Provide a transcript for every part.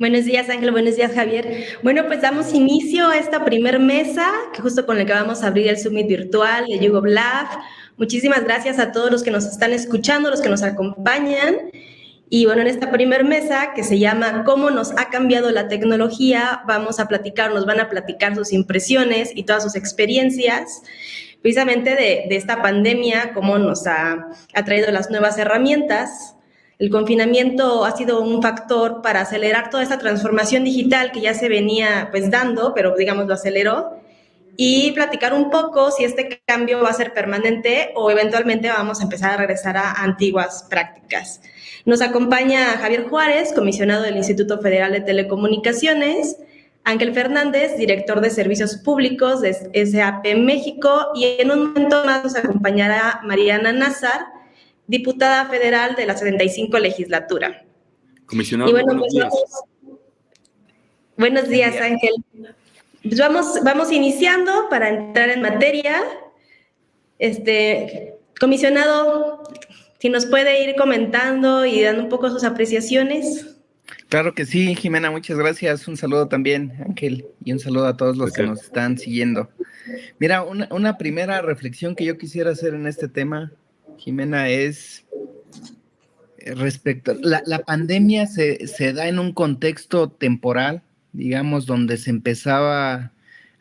Buenos días, Ángel. Buenos días, Javier. Bueno, pues damos inicio a esta primer mesa, que justo con la que vamos a abrir el Summit virtual de YouGov Lab. Muchísimas gracias a todos los que nos están escuchando, los que nos acompañan. Y bueno, en esta primer mesa, que se llama ¿Cómo nos ha cambiado la tecnología?, vamos a platicar, nos van a platicar sus impresiones y todas sus experiencias, precisamente de esta pandemia, cómo nos ha traído las nuevas herramientas. El confinamiento ha sido un factor para acelerar toda esta transformación digital que ya se venía pues dando, pero digamos lo aceleró, y platicar un poco si este cambio va a ser permanente o eventualmente vamos a empezar a regresar a antiguas prácticas. Nos acompaña Javier Juárez, comisionado del Instituto Federal de Telecomunicaciones, Ángel Fernández, director de Servicios Públicos de SAP México, y en un momento más nos acompañará Mariana Nazar, diputada federal de la 75 legislatura. Comisionado, Y bueno, buenos pues días. Buenos días, Ángel. Pues vamos iniciando para entrar en materia. Comisionado, si nos puede ir comentando y dando un poco sus apreciaciones. Claro que sí, Jimena, muchas gracias. Un saludo también, Ángel, y un saludo a todos los que nos están siguiendo. Mira, una primera reflexión que yo quisiera hacer en este tema, Jimena, es respecto, la pandemia se da en un contexto temporal, digamos, donde se empezaba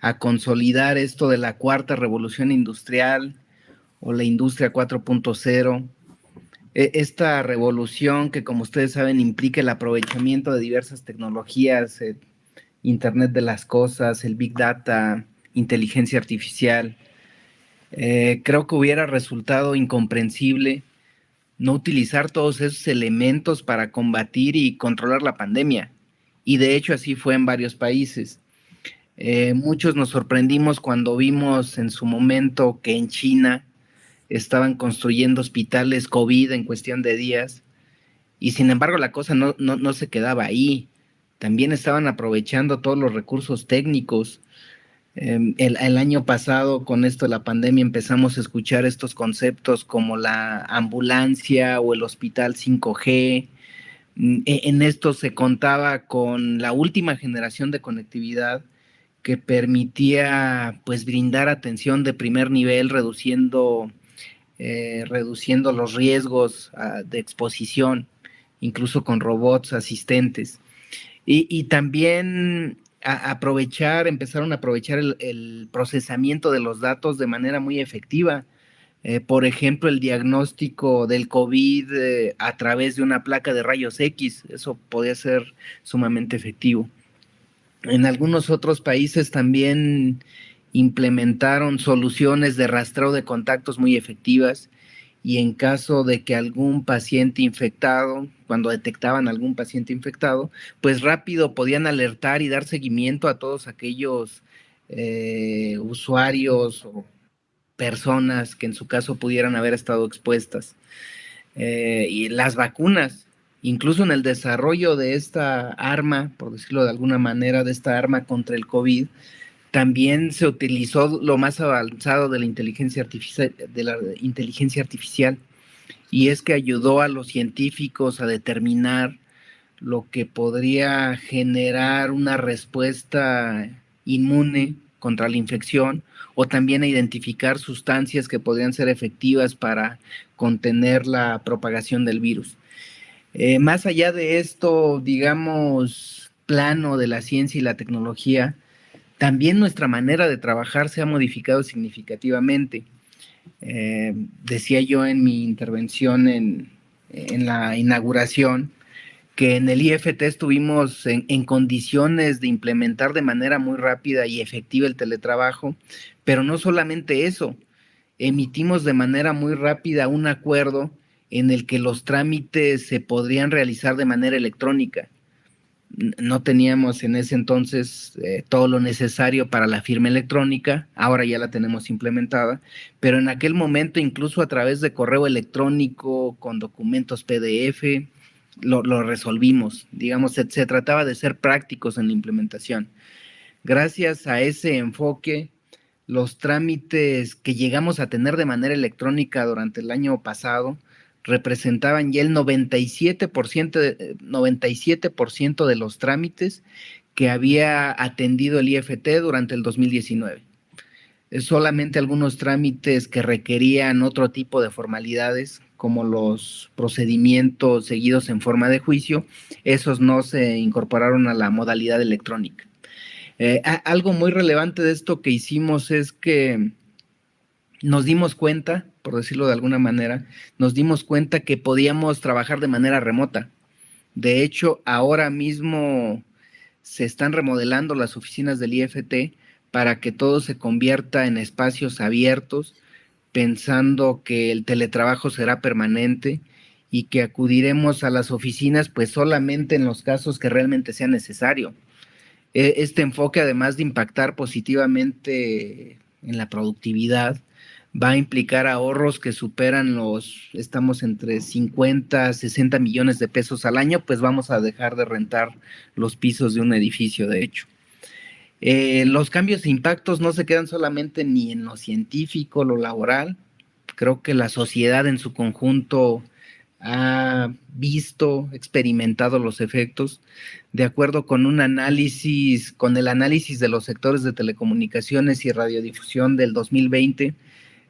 a consolidar esto de la cuarta revolución industrial o la industria 4.0. Esta revolución que, como ustedes saben, implica el aprovechamiento de diversas tecnologías, Internet de las cosas, el Big Data, inteligencia artificial. Creo que hubiera resultado incomprensible no utilizar todos esos elementos para combatir y controlar la pandemia. Y de hecho así fue en varios países. Muchos nos sorprendimos cuando vimos en su momento que en China estaban construyendo hospitales COVID en cuestión de días, y sin embargo la cosa no se quedaba ahí. También estaban aprovechando todos los recursos técnicos. El año pasado, con esto de la pandemia, empezamos a escuchar estos conceptos como la ambulancia o el hospital 5G. En esto se contaba con la última generación de conectividad que permitía pues brindar atención de primer nivel, reduciendo los riesgos de exposición, incluso con robots asistentes. Y también empezaron a aprovechar el procesamiento de los datos de manera muy efectiva. Por ejemplo, el diagnóstico del COVID a través de una placa de rayos X, eso podía ser sumamente efectivo. En algunos otros países también implementaron soluciones de rastreo de contactos muy efectivas, y en caso de que algún paciente infectado, cuando detectaban algún paciente infectado, pues rápido podían alertar y dar seguimiento a todos aquellos usuarios o personas que en su caso pudieran haber estado expuestas. Y las vacunas, incluso en el desarrollo de esta arma, por decirlo de alguna manera, de esta arma contra el COVID, también se utilizó lo más avanzado de la inteligencia artificial, y es que ayudó a los científicos a determinar lo que podría generar una respuesta inmune contra la infección, o también a identificar sustancias que podrían ser efectivas para contener la propagación del virus. Más allá de esto, digamos, plano de la ciencia y la tecnología, también nuestra manera de trabajar se ha modificado significativamente. Decía yo en mi intervención en la inauguración que en el IFT estuvimos en condiciones de implementar de manera muy rápida y efectiva el teletrabajo, pero no solamente eso, emitimos de manera muy rápida un acuerdo en el que los trámites se podrían realizar de manera electrónica. No teníamos en ese entonces todo lo necesario para la firma electrónica, ahora ya la tenemos implementada, pero en aquel momento incluso a través de correo electrónico, con documentos PDF, lo resolvimos. Digamos, se trataba de ser prácticos en la implementación. Gracias a ese enfoque, los trámites que llegamos a tener de manera electrónica durante el año pasado representaban ya el 97% de los trámites que había atendido el IFT durante el 2019. Solamente algunos trámites que requerían otro tipo de formalidades, como los procedimientos seguidos en forma de juicio, esos no se incorporaron a la modalidad electrónica. Algo muy relevante de esto que hicimos es que nos dimos cuenta, por decirlo de alguna manera, nos dimos cuenta que podíamos trabajar de manera remota. De hecho, ahora mismo se están remodelando las oficinas del IFT para que todo se convierta en espacios abiertos, pensando que el teletrabajo será permanente y que acudiremos a las oficinas pues solamente en los casos que realmente sea necesario. Este enfoque, además de impactar positivamente en la productividad, va a implicar ahorros que superan estamos entre 50, 60 millones de pesos al año, pues vamos a dejar de rentar los pisos de un edificio, de hecho. Los cambios e impactos no se quedan solamente ni en lo científico, lo laboral. Creo que la sociedad en su conjunto ha visto, experimentado los efectos. De acuerdo con el análisis de los sectores de telecomunicaciones y radiodifusión del 2020,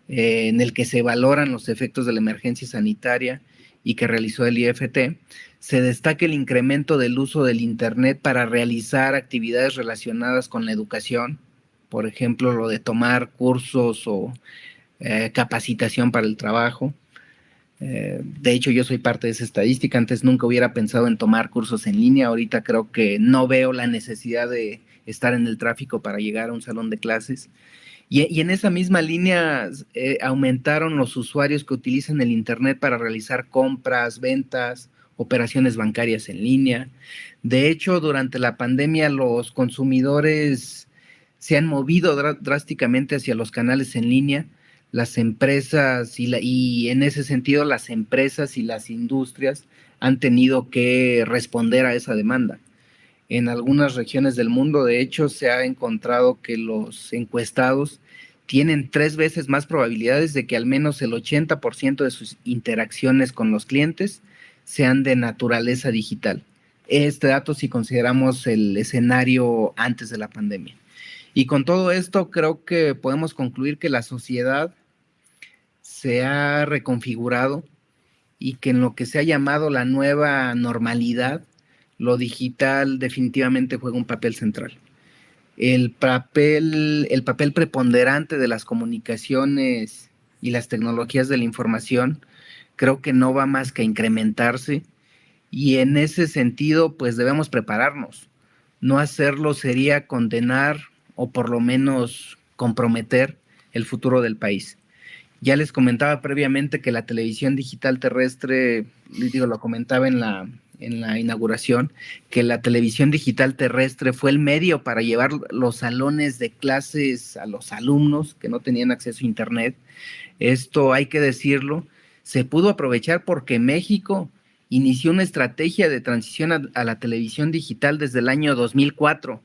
en el que se valoran los efectos de la emergencia sanitaria y que realizó el IFT, se destaca el incremento del uso del Internet para realizar actividades relacionadas con la educación, por ejemplo, lo de tomar cursos o capacitación para el trabajo. De hecho, yo soy parte de esa estadística. Antes nunca hubiera pensado en tomar cursos en línea. Ahorita creo que no veo la necesidad de estar en el tráfico para llegar a un salón de clases. Y en esa misma línea aumentaron los usuarios que utilizan el Internet para realizar compras, ventas, operaciones bancarias en línea. De hecho, durante la pandemia los consumidores se han movido drásticamente hacia los canales en línea. Las empresas y en ese sentido las empresas y las industrias han tenido que responder a esa demanda. En algunas regiones del mundo, de hecho, se ha encontrado que los encuestados tienen 3 veces más probabilidades de que al menos el 80% de sus interacciones con los clientes sean de naturaleza digital. Este dato si consideramos el escenario antes de la pandemia. Y con todo esto creo que podemos concluir que la sociedad se ha reconfigurado y que en lo que se ha llamado la nueva normalidad, lo digital definitivamente juega un papel central. El papel preponderante de las comunicaciones y las tecnologías de la información creo que no va más que a incrementarse y en ese sentido pues debemos prepararnos. No hacerlo sería condenar o por lo menos comprometer el futuro del país. Ya les comentaba previamente que la televisión digital terrestre, lo comentaba en la inauguración, que la televisión digital terrestre fue el medio para llevar los salones de clases a los alumnos que no tenían acceso a Internet. Esto hay que decirlo, se pudo aprovechar porque México inició una estrategia de transición a la televisión digital desde el año 2004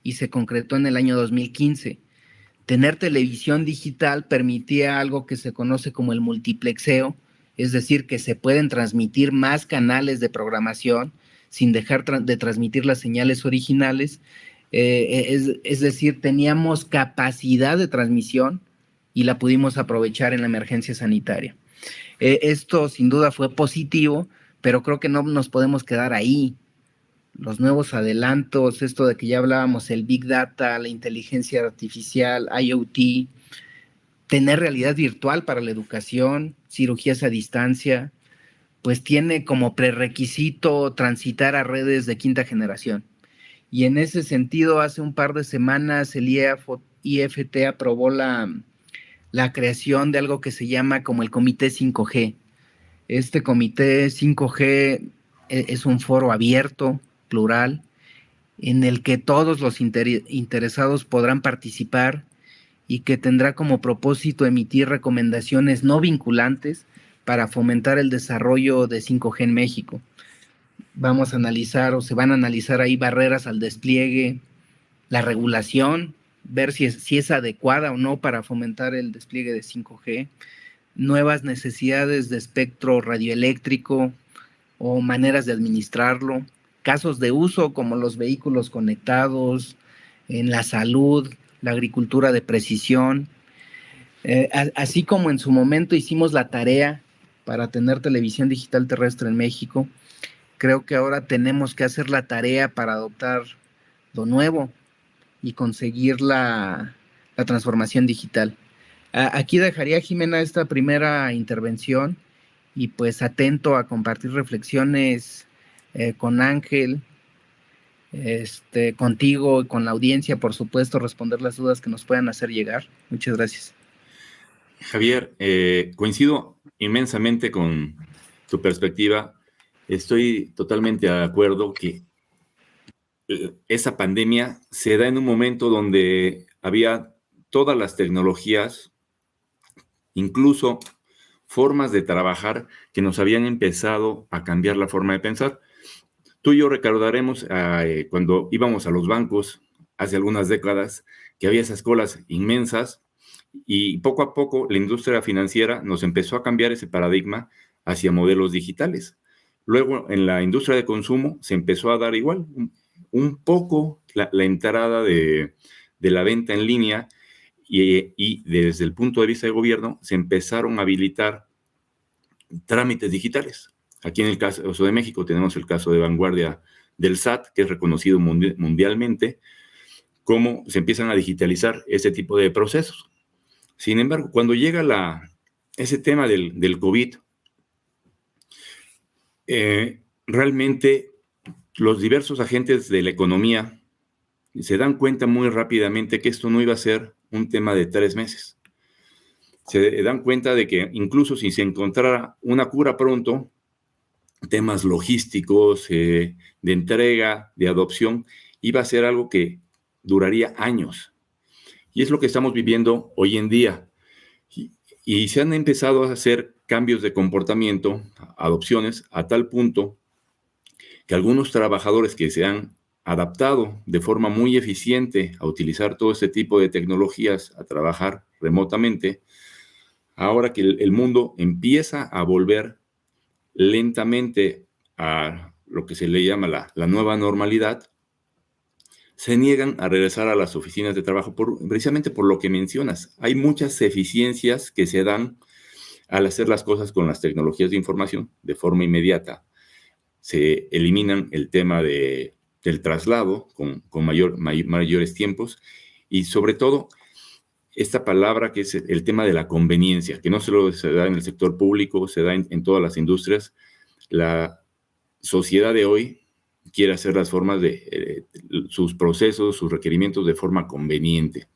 y se concretó en el año 2015. Tener televisión digital permitía algo que se conoce como el multiplexeo, es decir, que se pueden transmitir más canales de programación sin dejar de transmitir las señales originales. Es decir, teníamos capacidad de transmisión y la pudimos aprovechar en la emergencia sanitaria. Esto sin duda fue positivo, pero creo que no nos podemos quedar ahí. Los nuevos adelantos, esto de que ya hablábamos, el Big Data, la inteligencia artificial, IoT, tener realidad virtual para la educación, cirugías a distancia, pues tiene como prerequisito transitar a redes de quinta generación. Y en ese sentido, hace un par de semanas el IFT aprobó la creación de algo que se llama como el Comité 5G. Este Comité 5G es un foro abierto, plural, en el que todos los interesados podrán participar y que tendrá como propósito emitir recomendaciones no vinculantes para fomentar el desarrollo de 5G en México. Vamos a analizar o se van a analizar ahí barreras al despliegue, la regulación, ver si es adecuada o no para fomentar el despliegue de 5G, nuevas necesidades de espectro radioeléctrico o maneras de administrarlo, casos de uso como los vehículos conectados, en la salud, la agricultura de precisión, así como en su momento hicimos la tarea para tener televisión digital terrestre en México. Creo que ahora tenemos que hacer la tarea para adoptar lo nuevo y conseguir la transformación digital. Aquí dejaría, Jimena, esta primera intervención y pues atento a compartir reflexiones con Ángel, contigo y con la audiencia, por supuesto, responder las dudas que nos puedan hacer llegar. Muchas gracias. Javier, coincido inmensamente con tu perspectiva. Estoy totalmente de acuerdo que esa pandemia se da en un momento donde había todas las tecnologías, incluso formas de trabajar que nos habían empezado a cambiar la forma de pensar. Tú y yo recordaremos cuando íbamos a los bancos hace algunas décadas, que había esas colas inmensas y poco a poco la industria financiera nos empezó a cambiar ese paradigma hacia modelos digitales. Luego en la industria de consumo se empezó a dar igual, un poco la entrada de la venta en línea y desde el punto de vista de gobierno se empezaron a habilitar trámites digitales. Aquí en el caso de México tenemos el caso de vanguardia del SAT, que es reconocido mundialmente, cómo se empiezan a digitalizar ese tipo de procesos. Sin embargo, cuando llega ese tema del COVID, realmente los diversos agentes de la economía se dan cuenta muy rápidamente que esto no iba a ser un tema de 3 meses. Se dan cuenta de que incluso si se encontrara una cura pronto, temas logísticos, de entrega, de adopción, iba a ser algo que duraría años. Y es lo que estamos viviendo hoy en día. Y se han empezado a hacer cambios de comportamiento, adopciones, a tal punto que algunos trabajadores que se han adaptado de forma muy eficiente a utilizar todo este tipo de tecnologías, a trabajar remotamente, ahora que el mundo empieza a volver lentamente a lo que se le llama la nueva normalidad, se niegan a regresar a las oficinas de trabajo precisamente por lo que mencionas. Hay muchas eficiencias que se dan al hacer las cosas con las tecnologías de información de forma inmediata. Se eliminan el tema del traslado con mayores tiempos y sobre todo esta palabra que es el tema de la conveniencia, que no solo se da en el sector público, se da en todas las industrias. La sociedad de hoy quiere hacer las formas de sus procesos, sus requerimientos de forma conveniente.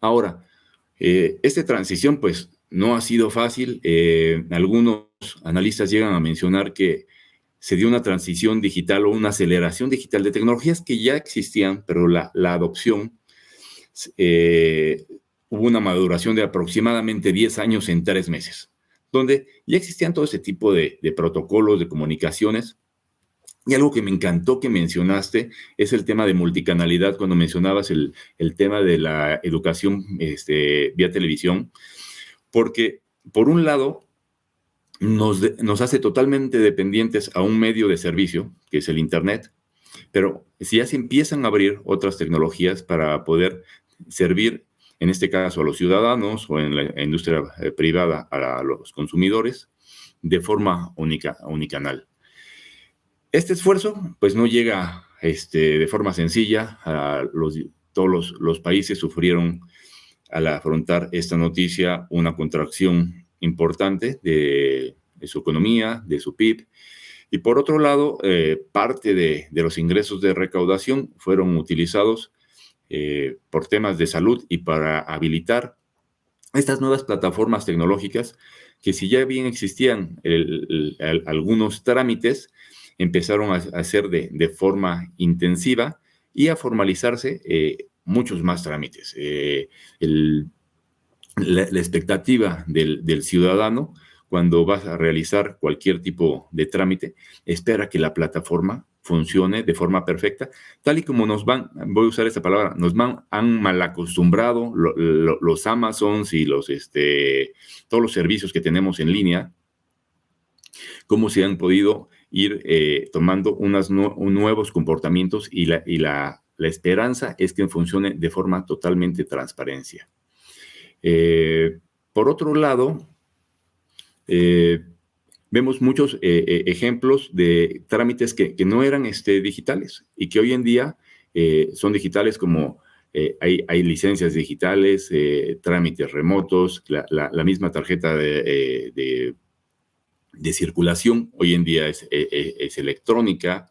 Ahora, esta transición pues no ha sido fácil. Algunos analistas llegan a mencionar que se dio una transición digital o una aceleración digital de tecnologías que ya existían, pero la adopción hubo una maduración de aproximadamente 10 años en 3 meses, donde ya existían todo ese tipo de protocolos, de comunicaciones. Y algo que me encantó que mencionaste es el tema de multicanalidad, cuando mencionabas el tema de la educación vía televisión, porque por un lado nos hace totalmente dependientes a un medio de servicio, que es el Internet, pero si ya se empiezan a abrir otras tecnologías para poder servir, en este caso a los ciudadanos o en la industria privada a los consumidores, de forma unicanal. Este esfuerzo, pues no llega de forma sencilla. Todos los países sufrieron al afrontar esta noticia una contracción importante de su economía, de su PIB. Y por otro lado, parte de los ingresos de recaudación fueron utilizados por temas de salud y para habilitar estas nuevas plataformas tecnológicas que, si ya bien existían algunos trámites, empezaron a hacer de forma intensiva y a formalizarse muchos más trámites. La expectativa del ciudadano, cuando vas a realizar cualquier tipo de trámite, espera que la plataforma funcione de forma perfecta, tal y como voy a usar esta palabra, han mal acostumbrado los Amazons y todos los servicios que tenemos en línea, cómo se han podido ir tomando nuevos comportamientos y la esperanza es que funcione de forma totalmente transparencia. Por otro lado, vemos muchos ejemplos de trámites que no eran digitales y que hoy en día son digitales, como hay licencias digitales, trámites remotos, la misma tarjeta de circulación hoy en día es electrónica.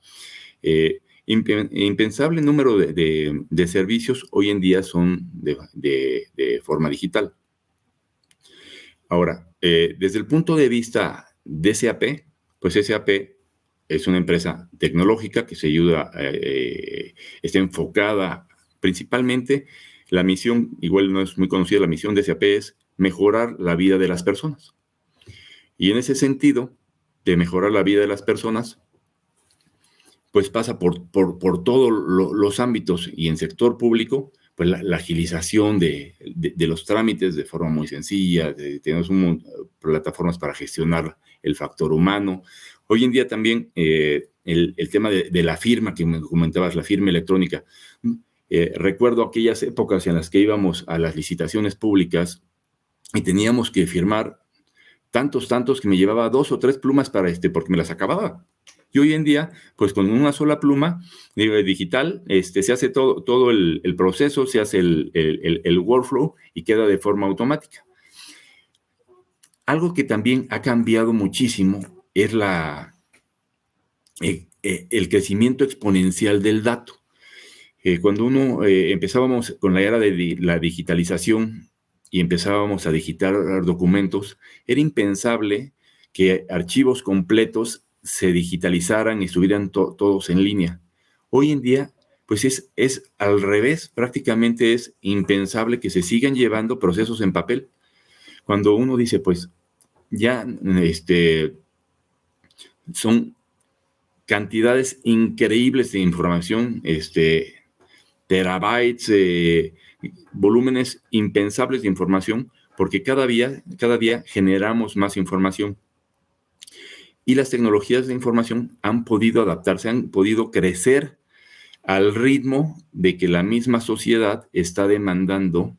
Impensable número de servicios hoy en día son de forma digital. Ahora, desde el punto de vista de SAP, pues SAP es una empresa tecnológica que se ayuda, está enfocada principalmente, la misión, igual no es muy conocida, la misión de SAP es mejorar la vida de las personas. Y en ese sentido, de mejorar la vida de las personas, pues pasa por todos los ámbitos, y en sector público, pues la agilización de los trámites de forma muy sencilla, tenemos plataformas para gestionar el factor humano. Hoy en día también el tema de la firma, que me comentabas, la firma electrónica. Recuerdo aquellas épocas en las que íbamos a las licitaciones públicas y teníamos que firmar tantos que me llevaba 2 o 3 plumas porque me las acababa. Y hoy en día, pues con una sola pluma digital, se hace todo el proceso, se hace el workflow y queda de forma automática. Algo que también ha cambiado muchísimo es el crecimiento exponencial del dato. Cuando empezábamos con la era de la digitalización y empezábamos a digitar documentos, era impensable que archivos completos se digitalizaran y estuvieran todos en línea. Hoy en día, pues es al revés, prácticamente es impensable que se sigan llevando procesos en papel. Cuando uno dice, pues, ya son cantidades increíbles de información, terabytes, volúmenes impensables de información, porque cada día generamos más información. Y las tecnologías de información han podido adaptarse, han podido crecer al ritmo de que la misma sociedad está demandando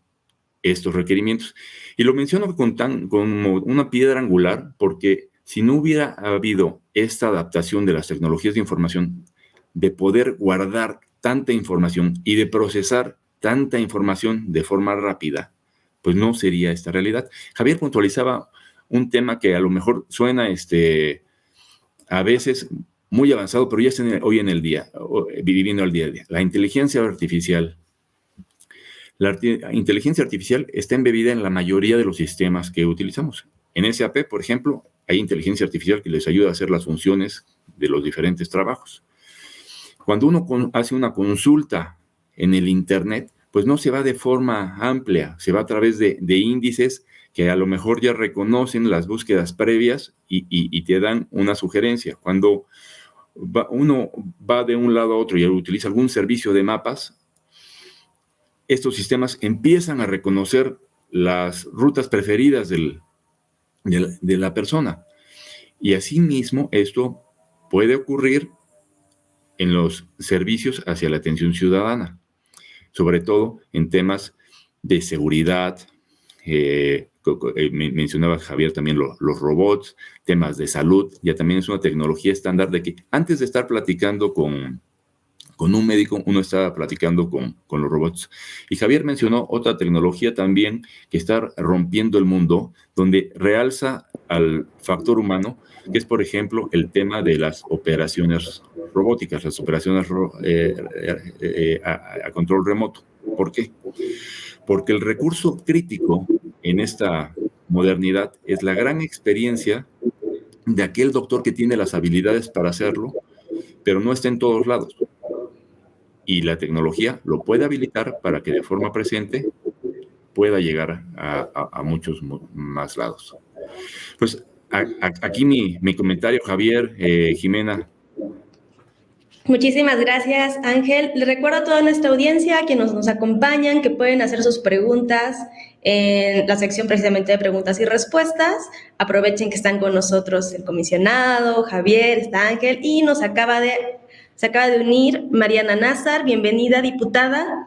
estos requerimientos. Y lo menciono como una piedra angular, porque si no hubiera habido esta adaptación de las tecnologías de información, de poder guardar tanta información y de procesar tanta información de forma rápida, pues no sería esta realidad. Javier puntualizaba un tema que a lo mejor suena a veces muy avanzado, pero ya está hoy en el día, viviendo el día a día. La inteligencia artificial. La inteligencia artificial está embebida en la mayoría de los sistemas que utilizamos. En SAP, por ejemplo, hay inteligencia artificial que les ayuda a hacer las funciones de los diferentes trabajos. Cuando uno hace una consulta en el Internet, pues no se va de forma amplia, se va a través de índices que a lo mejor ya reconocen las búsquedas previas y te dan una sugerencia. Cuando uno va de un lado a otro y utiliza algún servicio de mapas, estos sistemas empiezan a reconocer las rutas preferidas de la persona. Y asimismo, esto puede ocurrir en los servicios hacia la atención ciudadana, sobre todo en temas de seguridad. Mencionaba Javier también los robots, temas de salud. Ya también es una tecnología estándar de que antes de estar platicando con un médico, uno está platicando con los robots. Y Javier mencionó otra tecnología también que está rompiendo el mundo, donde realza al factor humano, que es, por ejemplo, el tema de las operaciones robóticas, las operaciones a control remoto. ¿Por qué? Porque el recurso crítico en esta modernidad es la gran experiencia de aquel doctor que tiene las habilidades para hacerlo, pero no está en todos lados. Y la tecnología lo puede habilitar para que de forma presente pueda llegar a muchos más lados. Pues aquí mi comentario, Javier, Jimena. Muchísimas gracias, Ángel. Le recuerdo a toda nuestra audiencia que nos acompañan, que pueden hacer sus preguntas en la sección precisamente de preguntas y respuestas. Aprovechen que están con nosotros el comisionado, Javier, está Ángel, y se acaba de unir Mariana Nazar. Bienvenida, diputada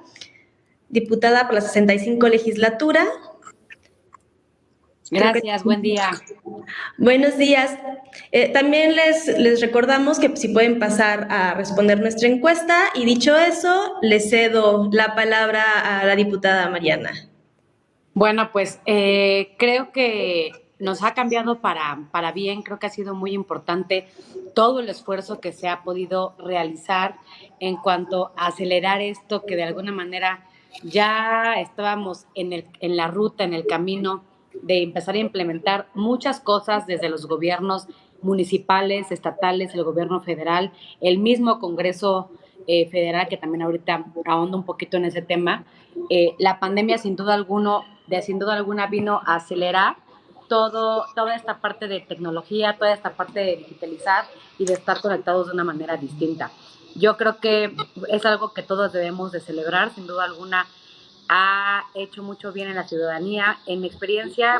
por la 65 legislatura. Gracias, buen día. Buenos días. También les recordamos que si pueden pasar a responder nuestra encuesta, y dicho eso, le cedo la palabra a la diputada Mariana. Bueno, pues creo que nos ha cambiado para bien. Creo que ha sido muy importante todo el esfuerzo que se ha podido realizar en cuanto a acelerar esto, que de alguna manera ya estábamos en la ruta, en el camino de empezar a implementar muchas cosas desde los gobiernos municipales, estatales, el gobierno federal, el mismo Congreso Federal, que también ahorita ahondo un poquito en ese tema. La pandemia sin duda alguna vino a acelerar toda esta parte de tecnología, toda esta parte de digitalizar y de estar conectados de una manera distinta. Yo creo que es algo que todos debemos de celebrar, sin duda alguna. Ha hecho mucho bien en la ciudadanía. En mi experiencia,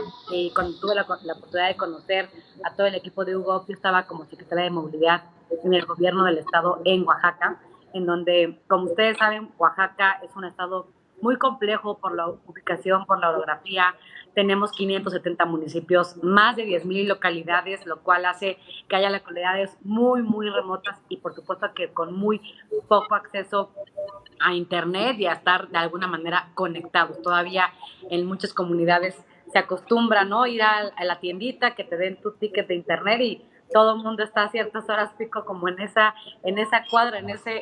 cuando tuve la oportunidad de conocer a todo el equipo de Hugo, yo estaba como secretaria de movilidad en el gobierno del estado en Oaxaca, en donde, como ustedes saben, Oaxaca es un estado muy complejo por la ubicación, por la orografía. Tenemos 570 municipios, más de 10,000 localidades, lo cual hace que haya localidades muy, muy remotas y por supuesto que con muy poco acceso a internet y a estar de alguna manera conectados. Todavía en muchas comunidades se acostumbra, ¿no?, ir a la tiendita, que te den tu ticket de internet y todo el mundo está a ciertas horas pico como en esa cuadra, en ese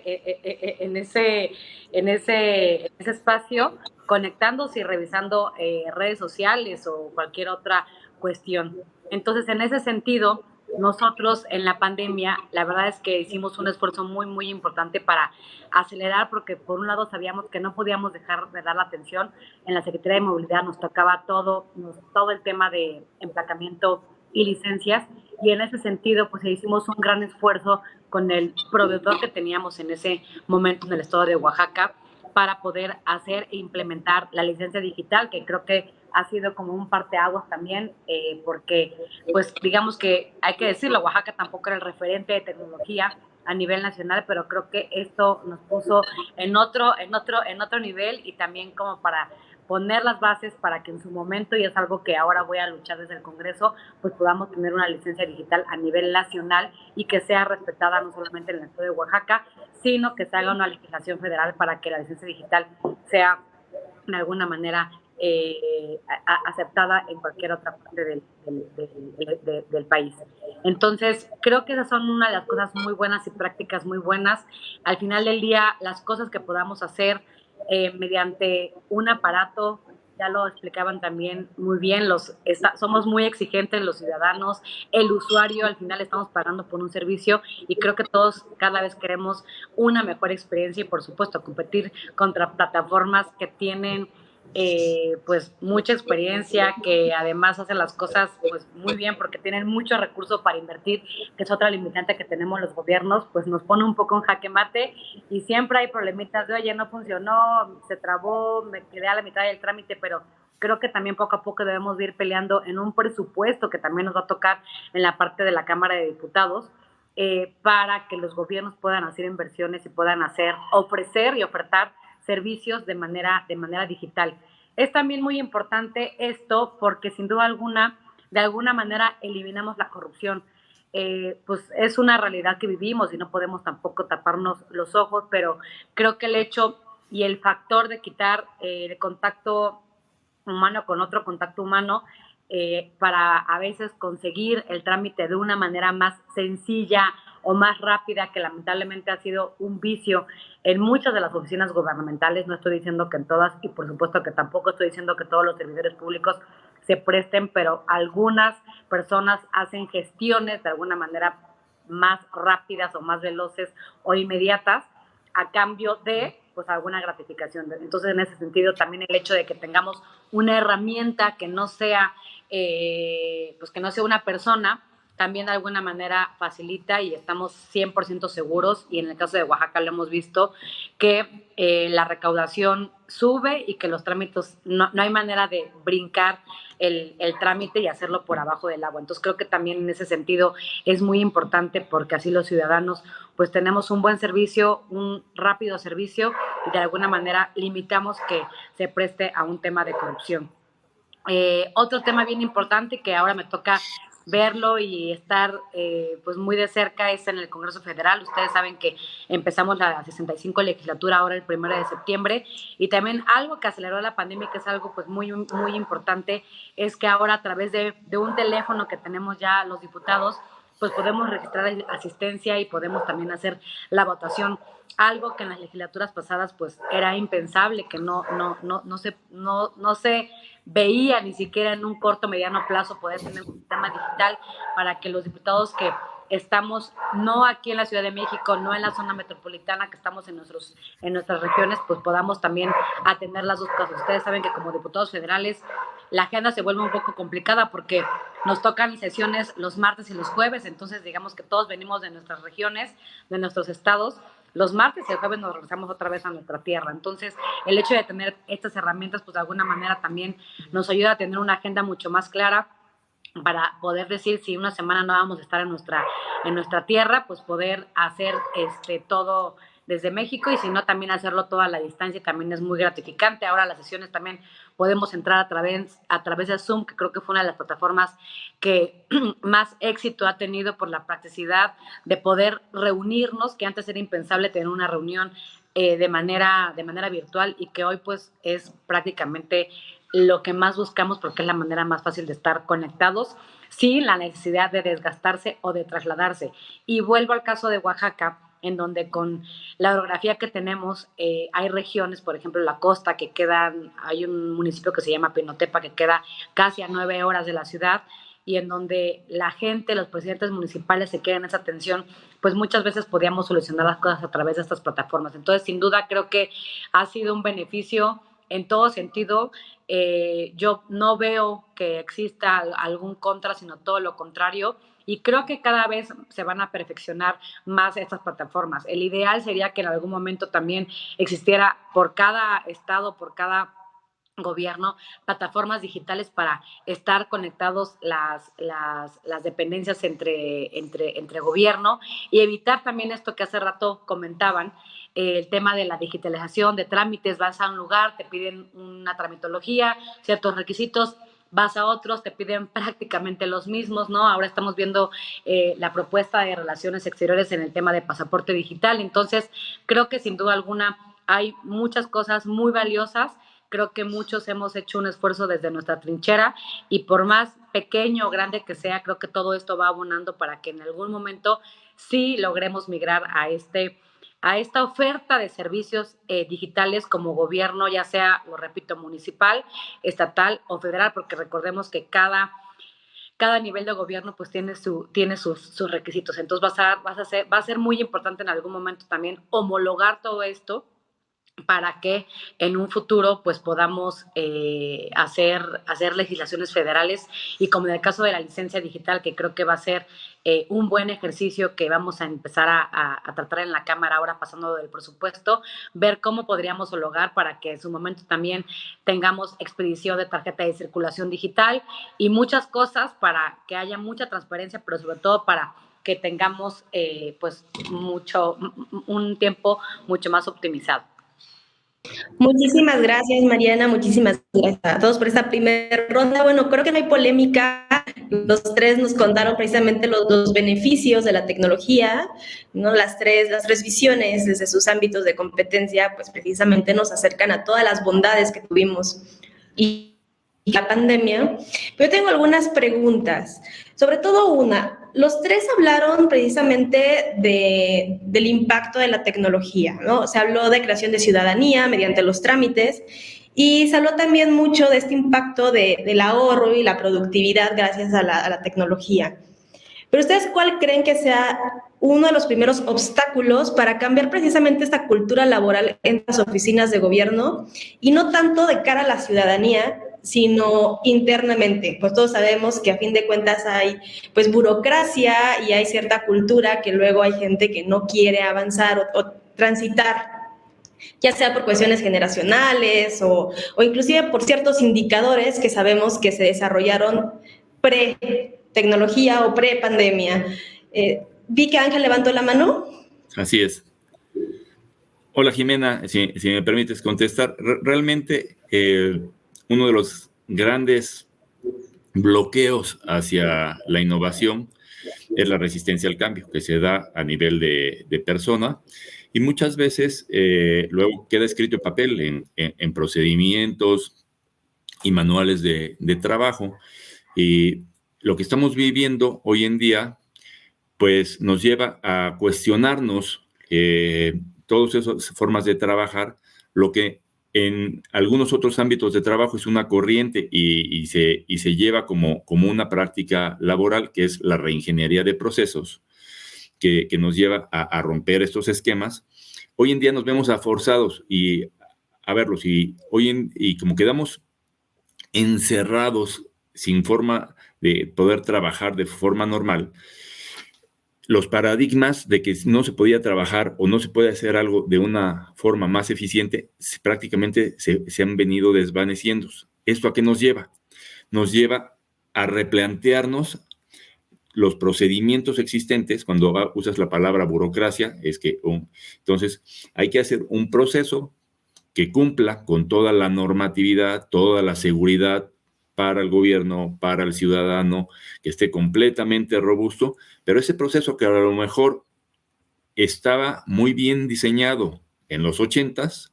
espacio, conectándose y revisando redes sociales o cualquier otra cuestión. Entonces, en ese sentido, nosotros en la pandemia, la verdad es que hicimos un esfuerzo muy, muy importante para acelerar, porque por un lado sabíamos que no podíamos dejar de dar la atención. En la Secretaría de Movilidad nos tocaba todo el tema de emplacamiento y licencias, y en ese sentido pues hicimos un gran esfuerzo con el proveedor que teníamos en ese momento en el estado de Oaxaca para poder hacer e implementar la licencia digital, que creo que ha sido como un parteaguas también, porque pues digamos que hay que decirlo, Oaxaca tampoco era el referente de tecnología a nivel nacional, pero creo que esto nos puso en otro nivel, y también como para poner las bases para que en su momento, y es algo que ahora voy a luchar desde el Congreso, pues podamos tener una licencia digital a nivel nacional y que sea respetada no solamente en el estado de Oaxaca, sino que se haga una legislación federal para que la licencia digital sea de alguna manera aceptada en cualquier otra parte del país. Entonces, creo que esas son una de las cosas muy buenas y prácticas muy buenas. Al final del día, las cosas que podamos hacer mediante un aparato, ya lo explicaban también muy bien, somos muy exigentes los ciudadanos, el usuario, al final estamos pagando por un servicio, y creo que todos cada vez queremos una mejor experiencia y por supuesto competir contra plataformas que tienen pues mucha experiencia, que además hacen las cosas pues muy bien porque tienen mucho recurso para invertir, que es otra limitante que tenemos los gobiernos, pues nos pone un poco en jaque mate, y siempre hay problemitas de, oye, no funcionó, se trabó, me quedé a la mitad del trámite, pero creo que también poco a poco debemos ir peleando en un presupuesto que también nos va a tocar en la parte de la Cámara de Diputados, para que los gobiernos puedan hacer inversiones y puedan ofrecer y ofertar servicios de manera digital. Es también muy importante esto porque sin duda alguna, de alguna manera eliminamos la corrupción. Pues es una realidad que vivimos y no podemos tampoco taparnos los ojos, pero creo que el hecho y el factor de quitar el contacto humano con otro contacto humano, para a veces conseguir el trámite de una manera más sencilla o más rápida, que lamentablemente ha sido un vicio en muchas de las oficinas gubernamentales. No estoy diciendo que en todas, y por supuesto que tampoco estoy diciendo que todos los servidores públicos se presten, pero algunas personas hacen gestiones de alguna manera más rápidas o más veloces o inmediatas a cambio de pues alguna gratificación. Entonces, en ese sentido, también el hecho de que tengamos una herramienta que no sea pues que no sea una persona, también de alguna manera facilita y estamos 100% seguros, y en el caso de Oaxaca lo hemos visto, que la recaudación sube y que los trámites, no hay manera de brincar el trámite y hacerlo por abajo del agua. Entonces creo que también en ese sentido es muy importante, porque así los ciudadanos pues tenemos un buen servicio, un rápido servicio, y de alguna manera limitamos que se preste a un tema de corrupción. Otro tema bien importante que ahora me toca verlo y estar pues muy de cerca es en el Congreso Federal. Ustedes saben que empezamos la 65 legislatura ahora el 1 de septiembre, y también algo que aceleró la pandemia, que es algo pues muy importante, es que ahora a través de un teléfono que tenemos ya los diputados, pues podemos registrar asistencia y podemos también hacer la votación, algo que en las legislaturas pasadas pues era impensable, que no se veía ni siquiera en un corto mediano plazo poder tener un sistema digital para que los diputados que estamos no aquí en la Ciudad de México, no en la zona metropolitana, que estamos en nuestras regiones, pues podamos también atender las dos cosas. Ustedes saben que como diputados federales la agenda se vuelve un poco complicada porque nos tocan sesiones los martes y los jueves, entonces digamos que todos venimos de nuestras regiones, de nuestros estados, los martes y el jueves nos regresamos otra vez a nuestra tierra. Entonces, el hecho de tener estas herramientas, pues de alguna manera también nos ayuda a tener una agenda mucho más clara para poder decir si una semana no vamos a estar en nuestra tierra, pues poder hacer todo desde México, y si no, también hacerlo toda la distancia, también es muy gratificante. Ahora las sesiones también podemos entrar a través de Zoom, que creo que fue una de las plataformas que más éxito ha tenido por la practicidad de poder reunirnos, que antes era impensable tener una reunión de manera virtual, y que hoy pues es prácticamente lo que más buscamos, porque es la manera más fácil de estar conectados sin la necesidad de desgastarse o de trasladarse. Y vuelvo al caso de Oaxaca, en donde con la orografía que tenemos, hay regiones, por ejemplo, la costa, hay un municipio que se llama Pinotepa, que queda casi a 9 horas de la ciudad, y en donde la gente, los presidentes municipales se quedan en esa atención, pues muchas veces podíamos solucionar las cosas a través de estas plataformas. Entonces, sin duda, creo que ha sido un beneficio en todo sentido. Yo no veo que exista algún contra, sino todo lo contrario, y creo que cada vez se van a perfeccionar más estas plataformas. El ideal sería que en algún momento también existiera por cada estado, por cada gobierno, plataformas digitales para estar conectados las dependencias entre gobierno, y evitar también esto que hace rato comentaban, el tema de la digitalización de trámites. Vas a un lugar, te piden una tramitología, ciertos requisitos, vas a otros, te piden prácticamente los mismos, ¿no? Ahora estamos viendo la propuesta de Relaciones Exteriores en el tema de pasaporte digital. Entonces, creo que sin duda alguna hay muchas cosas muy valiosas. Creo que muchos hemos hecho un esfuerzo desde nuestra trinchera, y por más pequeño o grande que sea, creo que todo esto va abonando para que en algún momento sí logremos migrar a esta oferta de servicios digitales como gobierno, ya sea, lo repito, municipal, estatal o federal, porque recordemos que cada nivel de gobierno pues tiene sus requisitos. Entonces va a ser muy importante en algún momento también homologar todo esto, para que en un futuro pues podamos hacer legislaciones federales, y como en el caso de la licencia digital, que creo que va a ser un buen ejercicio que vamos a empezar a tratar en la Cámara ahora pasando del presupuesto, ver cómo podríamos homologar para que en su momento también tengamos expedición de tarjeta de circulación digital y muchas cosas para que haya mucha transparencia, pero sobre todo para que tengamos pues un tiempo mucho más optimizado. Muchísimas gracias, Mariana. Muchísimas gracias a todos por esta primera ronda. Bueno, creo que no hay polémica. Los tres nos contaron precisamente los beneficios de la tecnología, ¿no? Las tres visiones desde sus ámbitos de competencia, pues precisamente nos acercan a todas las bondades que tuvimos y la pandemia. Pero yo tengo algunas preguntas, sobre todo una. Los tres hablaron precisamente del impacto de la tecnología, ¿no? Se habló de creación de ciudadanía mediante los trámites, y se habló también mucho de este impacto del ahorro y la productividad gracias a la tecnología. Pero ¿ustedes cuál creen que sea uno de los primeros obstáculos para cambiar precisamente esta cultura laboral en las oficinas de gobierno, y no tanto de cara a la ciudadanía, sino internamente. Pues todos sabemos que a fin de cuentas hay pues burocracia y hay cierta cultura que luego hay gente que no quiere avanzar o transitar, ya sea por cuestiones generacionales o inclusive por ciertos indicadores que sabemos que se desarrollaron pre-tecnología o pre-pandemia. Vi que Ángel levantó la mano. Así es. Hola Jimena, si me permites contestar, realmente uno de los grandes bloqueos hacia la innovación es la resistencia al cambio que se da a nivel de persona y muchas veces luego queda escrito en papel en procedimientos y manuales de trabajo, y lo que estamos viviendo hoy en día pues nos lleva a cuestionarnos todas esas formas de trabajar, lo que en algunos otros ámbitos de trabajo es una corriente y se lleva como una práctica laboral, que es la reingeniería de procesos, que nos lleva a romper estos esquemas. Hoy en día nos vemos forzados a verlos y como quedamos encerrados sin forma de poder trabajar de forma normal, los paradigmas de que no se podía trabajar o no se puede hacer algo de una forma más eficiente prácticamente se han venido desvaneciendo. ¿Esto a qué nos lleva? Nos lleva a replantearnos los procedimientos existentes. Cuando usas la palabra burocracia, es que entonces hay que hacer un proceso que cumpla con toda la normatividad, toda la seguridad para el gobierno, para el ciudadano, que esté completamente robusto, pero ese proceso que a lo mejor estaba muy bien diseñado en los 80s,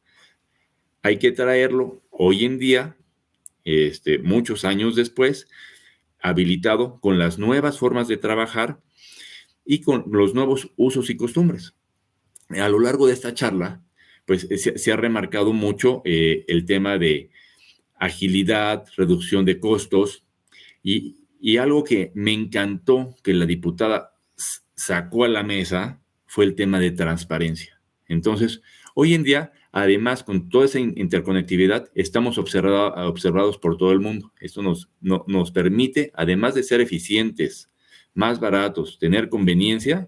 hay que traerlo hoy en día, muchos años después, habilitado con las nuevas formas de trabajar y con los nuevos usos y costumbres. A lo largo de esta charla, pues se ha remarcado mucho el tema de agilidad, reducción de costos y algo que me encantó que la diputada sacó a la mesa fue el tema de transparencia. Entonces, hoy en día, además, con toda esa interconectividad, estamos observados por todo el mundo. Esto nos permite, además de ser eficientes, más baratos, tener conveniencia,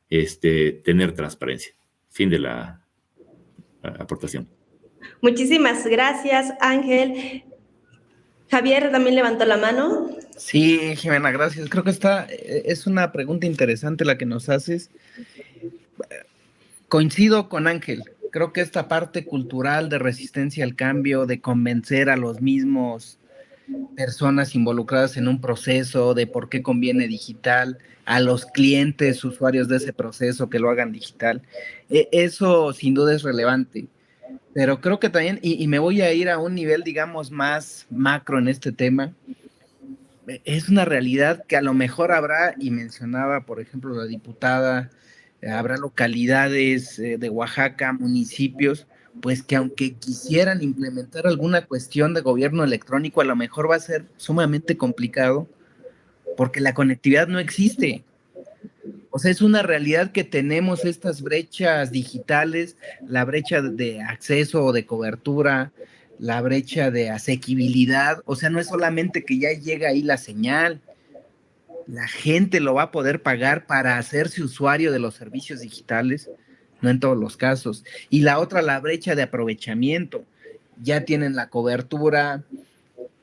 tener transparencia. Fin de la aportación. Muchísimas gracias, Ángel. Javier también levantó la mano. Sí, Jimena, gracias. Creo que es una pregunta interesante la que nos haces. Coincido con Ángel. Creo que esta parte cultural de resistencia al cambio, de convencer a los mismos personas involucradas en un proceso, de por qué conviene digital, a los clientes, usuarios de ese proceso que lo hagan digital, eso sin duda es relevante. Pero creo que también, y me voy a ir a un nivel, digamos, más macro en este tema, es una realidad que a lo mejor habrá, y mencionaba, por ejemplo, la diputada, habrá localidades de Oaxaca, municipios, pues que aunque quisieran implementar alguna cuestión de gobierno electrónico, a lo mejor va a ser sumamente complicado, porque la conectividad no existe. O sea, es una realidad que tenemos estas brechas digitales, la brecha de acceso o de cobertura, la brecha de asequibilidad. O sea, no es solamente que ya llega ahí la señal, la gente lo va a poder pagar para hacerse usuario de los servicios digitales, no en todos los casos. Y la otra, la brecha de aprovechamiento. Ya tienen la cobertura,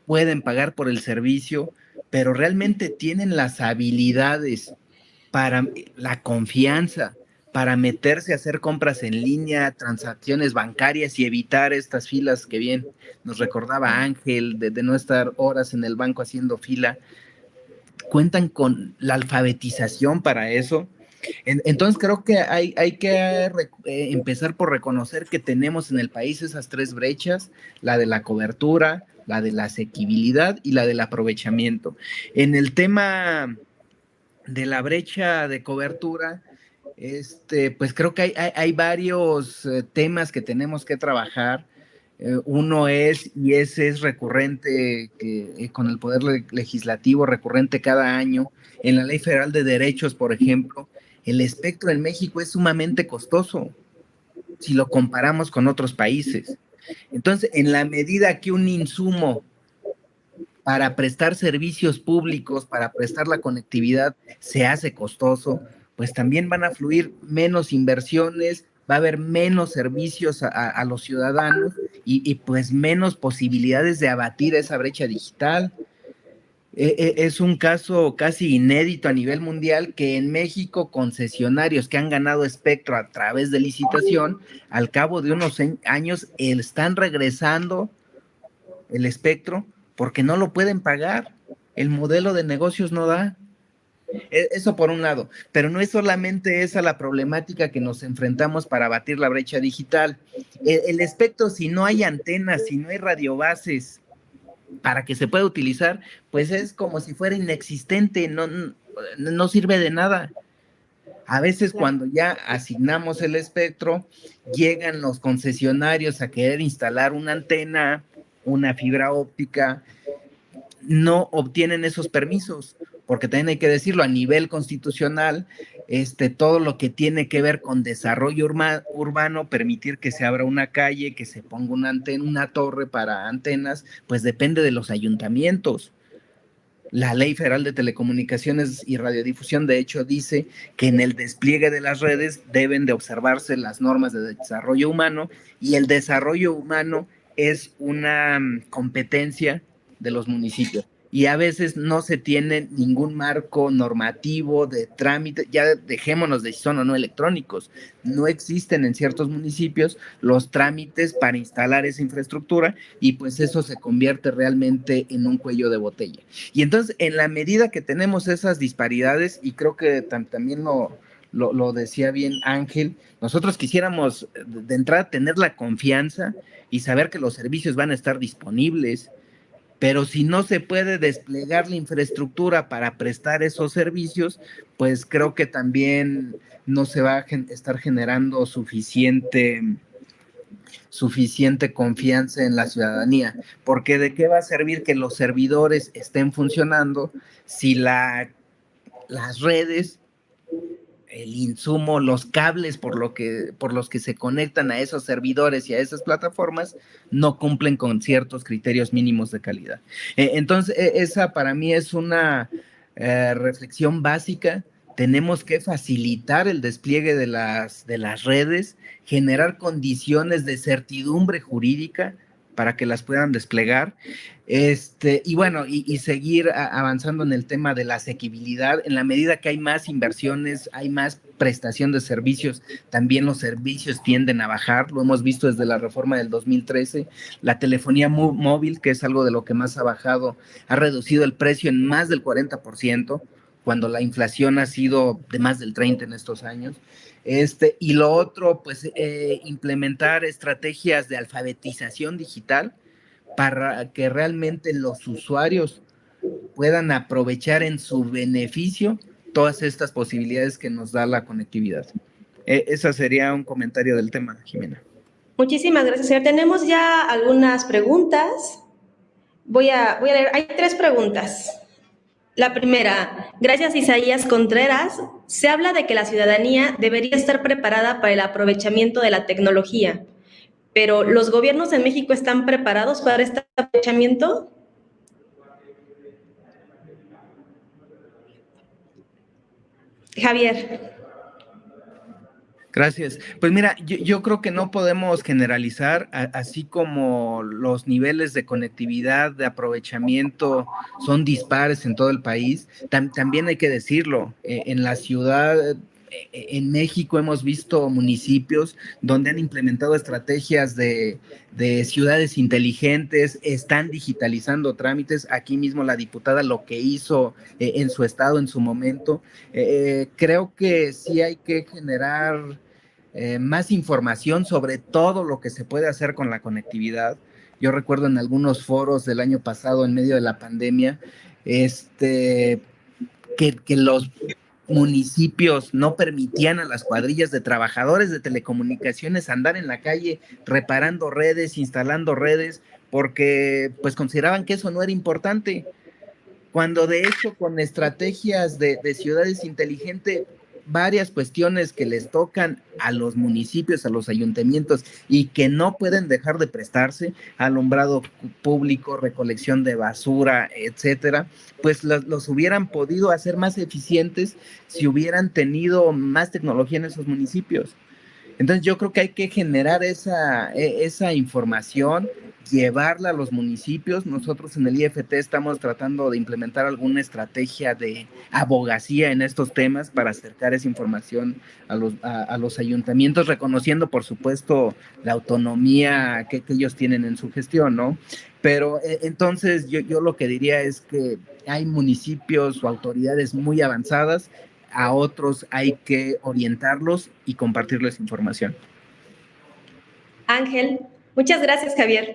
pueden pagar por el servicio, pero realmente tienen las habilidades para la confianza, para meterse a hacer compras en línea, transacciones bancarias y evitar estas filas que bien nos recordaba Ángel, de no estar horas en el banco haciendo fila. Cuentan con la alfabetización para eso. Entonces creo que hay que empezar por reconocer que tenemos en el país esas tres brechas, la de la cobertura, la de la asequibilidad y la del aprovechamiento. En el tema de la brecha de cobertura, pues creo que hay varios temas que tenemos que trabajar. Uno es, y ese es recurrente con el Poder Legislativo, recurrente cada año, en la Ley Federal de Derechos, por ejemplo, el espectro en México es sumamente costoso si lo comparamos con otros países. Entonces, en la medida que un insumo para prestar servicios públicos, para prestar la conectividad, se hace costoso, pues también van a fluir menos inversiones, va a haber menos servicios a los ciudadanos y pues menos posibilidades de abatir esa brecha digital. Es un caso casi inédito a nivel mundial que en México concesionarios que han ganado espectro a través de licitación, al cabo de unos años están regresando el espectro porque no lo pueden pagar. El modelo de negocios no da. Eso por un lado, pero no es solamente esa la problemática que nos enfrentamos para abatir la brecha digital. El espectro, si no hay antenas, si no hay radiobases para que se pueda utilizar, pues es como si fuera inexistente, no sirve de nada. A veces cuando ya asignamos el espectro, llegan los concesionarios a querer instalar una antena, una fibra óptica, no obtienen esos permisos, porque también hay que decirlo, a nivel constitucional, todo lo que tiene que ver con desarrollo urbano, permitir que se abra una calle, que se ponga una antena, una torre para antenas, pues depende de los ayuntamientos. La Ley Federal de Telecomunicaciones y Radiodifusión, de hecho, dice que en el despliegue de las redes deben de observarse las normas de desarrollo humano, y el desarrollo humano es una competencia de los municipios. Y a veces no se tiene ningún marco normativo de trámite, ya dejémonos de si son o no electrónicos, no existen en ciertos municipios los trámites para instalar esa infraestructura, y pues eso se convierte realmente en un cuello de botella. Y entonces, en la medida que tenemos esas disparidades, y creo que también lo decía bien Ángel, nosotros quisiéramos de entrada tener la confianza y saber que los servicios van a estar disponibles, pero si no se puede desplegar la infraestructura para prestar esos servicios, pues creo que también no se va a estar generando suficiente confianza en la ciudadanía, porque ¿de qué va a servir que los servidores estén funcionando si las redes, el insumo, los cables por los que se conectan a esos servidores y a esas plataformas no cumplen con ciertos criterios mínimos de calidad? Entonces, esa para mí es una reflexión básica. Tenemos que facilitar el despliegue de las redes, generar condiciones de certidumbre jurídica para que las puedan desplegar, y bueno, y seguir avanzando en el tema de la asequibilidad. En la medida que hay más inversiones, hay más prestación de servicios, también los servicios tienden a bajar. Lo hemos visto desde la reforma del 2013, la telefonía móvil, que es algo de lo que más ha bajado, ha reducido el precio en más del 40%, cuando la inflación ha sido de más del 30% en estos años. Y lo otro, pues implementar estrategias de alfabetización digital para que realmente los usuarios puedan aprovechar en su beneficio todas estas posibilidades que nos da la conectividad. Ese sería un comentario del tema, Jimena. Muchísimas gracias, señor. Tenemos ya algunas preguntas. Voy a leer, hay 3 preguntas. La primera, gracias Isaías Contreras, se habla de que la ciudadanía debería estar preparada para el aprovechamiento de la tecnología, pero ¿los gobiernos en México están preparados para este aprovechamiento? Javier. Gracias. Pues mira, yo creo que no podemos generalizar, así como los niveles de conectividad, de aprovechamiento son dispares en todo el país. También hay que decirlo, en la ciudad, en México hemos visto municipios donde han implementado estrategias de ciudades inteligentes, están digitalizando trámites. Aquí mismo la diputada lo que hizo en su estado en su momento. Creo que sí hay que generar más información sobre todo lo que se puede hacer con la conectividad. Yo recuerdo en algunos foros del año pasado, en medio de la pandemia, que los municipios no permitían a las cuadrillas de trabajadores de telecomunicaciones andar en la calle reparando redes, instalando redes, porque pues consideraban que eso no era importante, cuando de hecho con estrategias de ciudades inteligentes varias cuestiones que les tocan a los municipios, a los ayuntamientos y que no pueden dejar de prestarse, alumbrado público, recolección de basura, etcétera, pues los hubieran podido hacer más eficientes si hubieran tenido más tecnología en esos municipios. Entonces yo creo que hay que generar esa información, llevarla a los municipios. Nosotros en el IFT estamos tratando de implementar alguna estrategia de abogacía en estos temas para acercar esa información a los ayuntamientos, reconociendo por supuesto la autonomía que ellos tienen en su gestión, ¿no? Pero entonces yo lo que diría es que hay municipios o autoridades muy avanzadas, a otros hay que orientarlos y compartirles información. Ángel, muchas gracias, Javier.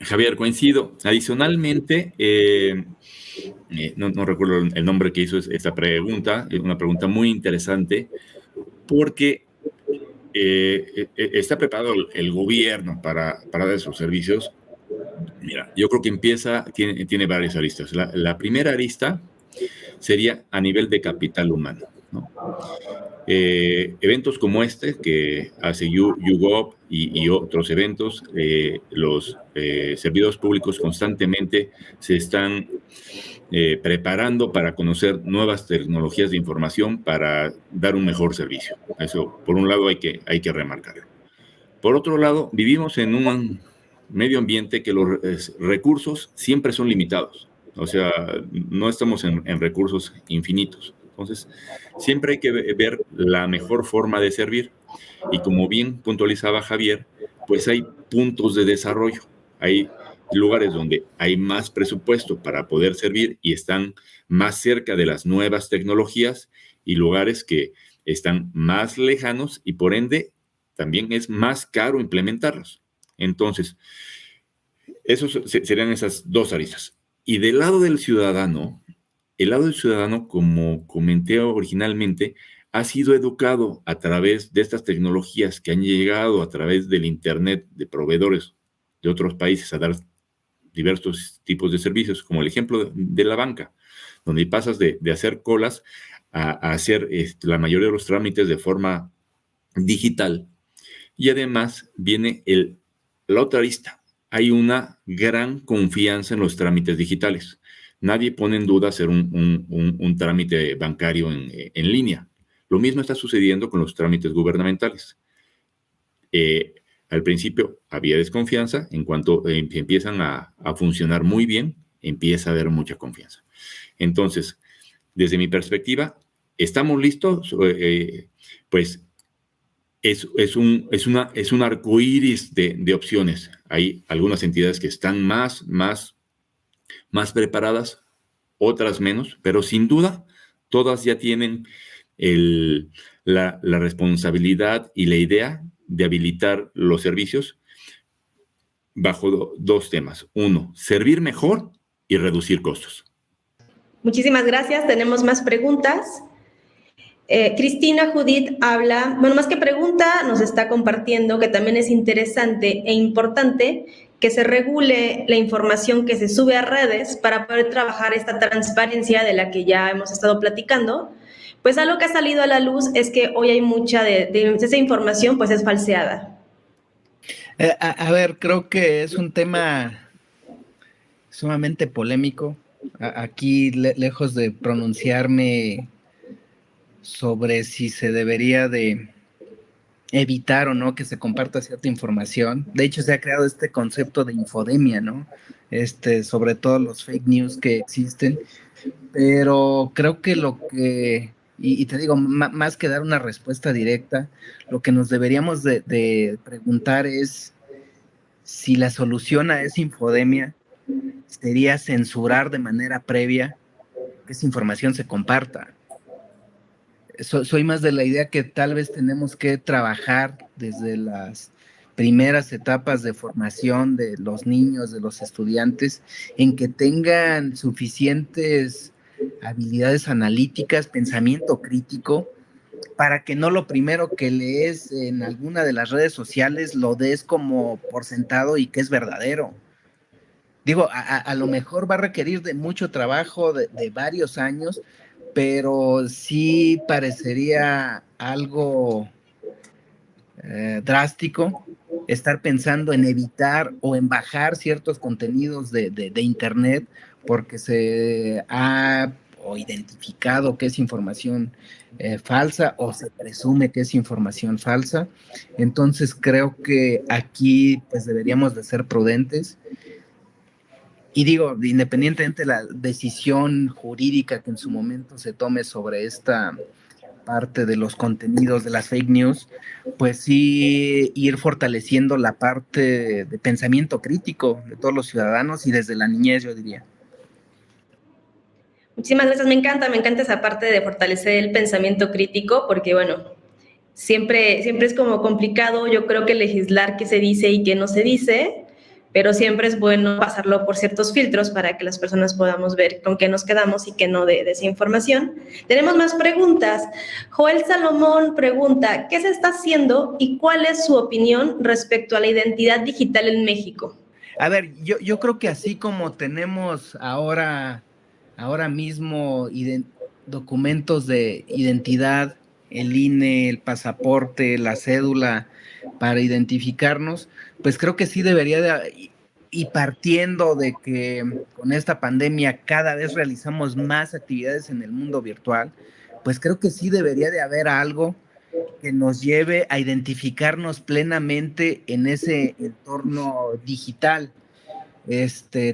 Javier, coincido. Adicionalmente, no recuerdo el nombre que hizo esta pregunta, es una pregunta muy interesante, porque está preparado el gobierno para dar sus servicios. Mira, yo creo que tiene varias aristas. La primera arista sería a nivel de capital humano, ¿no? Eventos como este que hace YouGov y otros eventos, los servidores públicos constantemente se están preparando para conocer nuevas tecnologías de información para dar un mejor servicio. Eso, por un lado, hay que remarcarlo. Por otro lado, vivimos en un medio ambiente que los recursos siempre son limitados. O sea, no estamos en recursos infinitos. Entonces, siempre hay que ver la mejor forma de servir. Y como bien puntualizaba Javier, pues hay puntos de desarrollo. Hay lugares donde hay más presupuesto para poder servir y están más cerca de las nuevas tecnologías, y lugares que están más lejanos y por ende también es más caro implementarlos. Entonces, esos serían esas dos aristas. Y del lado del ciudadano, el lado del ciudadano, como comenté originalmente, ha sido educado a través de estas tecnologías que han llegado a través del Internet de proveedores de otros países a dar diversos tipos de servicios, como el ejemplo de la banca, donde pasas de hacer colas a hacer la mayoría de los trámites de forma digital. Y además viene la otra arista. Hay una gran confianza en los trámites digitales. Nadie pone en duda hacer un trámite bancario en línea. Lo mismo está sucediendo con los trámites gubernamentales. Al principio había desconfianza, en cuanto empiezan a funcionar muy bien, empieza a haber mucha confianza. Entonces, desde mi perspectiva, ¿estamos listos? Pues es un arcoíris de opciones. Hay algunas entidades que están más preparadas, otras menos, pero sin duda todas ya tienen la responsabilidad y la idea de habilitar los servicios bajo dos temas. Uno, servir mejor y reducir costos. Muchísimas gracias. Tenemos más preguntas. Cristina Judith habla, bueno, más que pregunta, nos está compartiendo que también es interesante e importante que se regule la información que se sube a redes para poder trabajar esta transparencia de la que ya hemos estado platicando. Pues algo que ha salido a la luz es que hoy hay mucha de esa información, pues es falseada. A ver, creo que es un tema sumamente polémico. Aquí, lejos de pronunciarme sobre si se debería de evitar o no que se comparta cierta información. De hecho, se ha creado este concepto de infodemia, ¿no? Sobre todo los fake news que existen. Pero creo que y te digo, más que dar una respuesta directa, lo que nos deberíamos de preguntar es si la solución a esa infodemia sería censurar de manera previa que esa información se comparta. Soy más de la idea que tal vez tenemos que trabajar desde las primeras etapas de formación de los niños, de los estudiantes, en que tengan suficientes habilidades analíticas, pensamiento crítico, para que no lo primero que lees en alguna de las redes sociales lo des como por sentado y que es verdadero. Digo, a lo mejor va a requerir de mucho trabajo, de varios años, pero sí parecería algo drástico estar pensando en evitar o en bajar ciertos contenidos de Internet porque se ha o identificado que es información falsa o se presume que es información falsa. Entonces creo que aquí pues deberíamos de ser prudentes. Y digo, independientemente de la decisión jurídica que en su momento se tome sobre esta parte de los contenidos de las fake news, pues sí ir fortaleciendo la parte de pensamiento crítico de todos los ciudadanos y desde la niñez, yo diría. Muchísimas gracias, me encanta esa parte de fortalecer el pensamiento crítico, porque bueno, siempre es como complicado, yo creo que legislar qué se dice y qué no se dice, pero siempre es bueno pasarlo por ciertos filtros para que las personas podamos ver con qué nos quedamos y qué no de desinformación. Tenemos más preguntas. Joel Salomón pregunta, ¿qué se está haciendo y cuál es su opinión respecto a la identidad digital en México? A ver, yo creo que así como tenemos ahora mismo documentos de identidad, el INE, el pasaporte, la cédula para identificarnos, pues creo que sí debería de, y partiendo de que con esta pandemia cada vez realizamos más actividades en el mundo virtual, pues creo que sí debería de haber algo que nos lleve a identificarnos plenamente en ese entorno digital.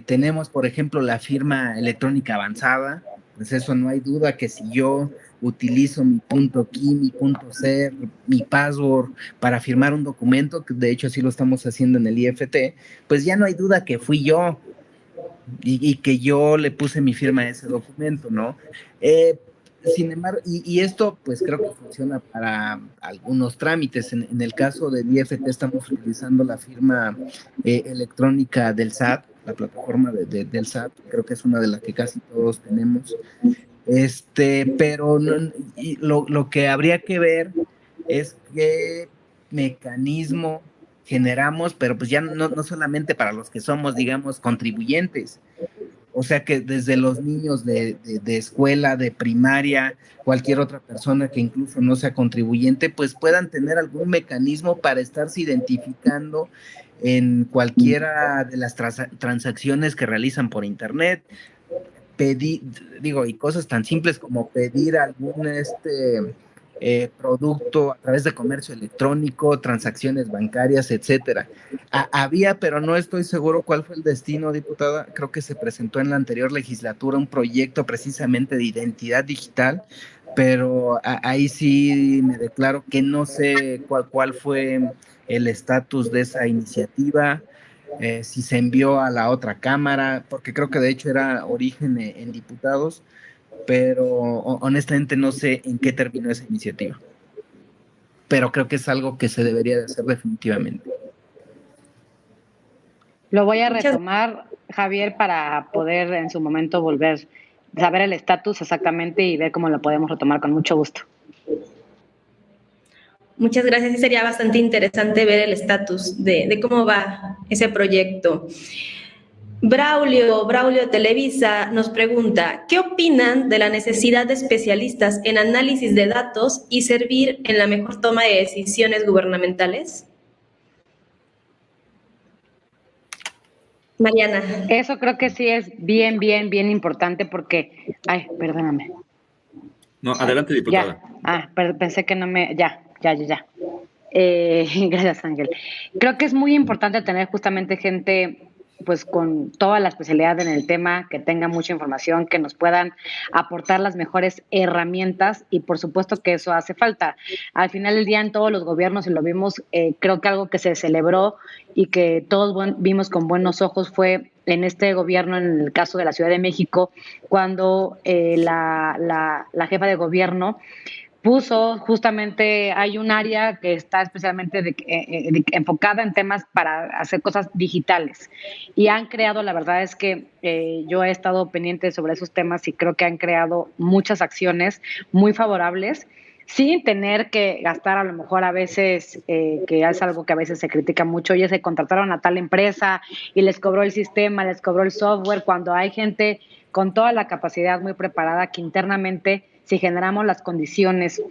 Tenemos, por ejemplo, la firma electrónica avanzada, pues eso no hay duda que si yo utilizo mi punto key, mi punto ser, mi password para firmar un documento, que de hecho así lo estamos haciendo en el IFT, pues ya no hay duda que fui yo y que yo le puse mi firma a ese documento, ¿no? Sin embargo, y esto pues creo que funciona para algunos trámites. En el caso del IFT estamos utilizando la firma electrónica del SAT, la plataforma del SAT, creo que es una de las que casi todos tenemos. Pero lo que habría que ver es qué mecanismo generamos, pero pues ya no solamente para los que somos, digamos, contribuyentes. O sea que desde los niños de escuela, de primaria, cualquier otra persona que incluso no sea contribuyente, pues puedan tener algún mecanismo para estarse identificando en cualquiera de las transacciones que realizan por internet. Y cosas tan simples como pedir algún producto a través de comercio electrónico, transacciones bancarias, etcétera. Había, pero no estoy seguro cuál fue el destino, diputada. Creo que se presentó en la anterior legislatura un proyecto precisamente de identidad digital, pero ahí sí me declaro que no sé cuál fue el estatus de esa iniciativa. Si se envió a la otra cámara, porque creo que de hecho era origen en diputados, pero honestamente no sé en qué terminó esa iniciativa. Pero creo que es algo que se debería de hacer definitivamente. Lo voy a retomar, Javier, para poder en su momento volver a saber el estatus exactamente y ver cómo lo podemos retomar con mucho gusto. Muchas gracias. Sí, sería bastante interesante ver el estatus de cómo va ese proyecto. Braulio de Televisa nos pregunta, ¿qué opinan de la necesidad de especialistas en análisis de datos y servir en la mejor toma de decisiones gubernamentales? Mariana. Eso creo que sí es bien importante porque... Ay, perdóname. No, adelante, diputada. Pensé que no me... Ya. Gracias, Ángel. Creo que es muy importante tener justamente gente pues con toda la especialidad en el tema, que tenga mucha información, que nos puedan aportar las mejores herramientas y por supuesto que eso hace falta. Al final del día en todos los gobiernos, y lo vimos, creo que algo que se celebró y que todos vimos con buenos ojos fue en este gobierno, en el caso de la Ciudad de México, cuando la jefa de gobierno puso justamente, hay un área que está especialmente enfocada en temas para hacer cosas digitales y han creado, la verdad es que yo he estado pendiente sobre esos temas y creo que han creado muchas acciones muy favorables sin tener que gastar a lo mejor a veces, que es algo que a veces se critica mucho, oye, se contrataron a tal empresa y les cobró el sistema, les cobró el software, cuando hay gente con toda la capacidad muy preparada que internamente si generamos las condiciones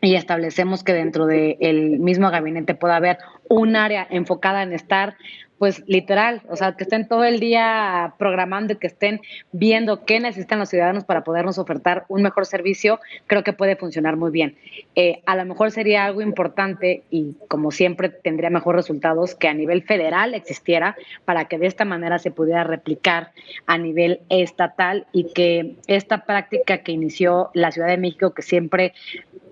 y establecemos que dentro del mismo gabinete pueda haber un área enfocada en estar, pues literal, o sea, que estén todo el día programando y que estén viendo qué necesitan los ciudadanos para podernos ofertar un mejor servicio, creo que puede funcionar muy bien. A lo mejor sería algo importante y como siempre tendría mejores resultados que a nivel federal existiera para que de esta manera se pudiera replicar a nivel estatal y que esta práctica que inició la Ciudad de México, que siempre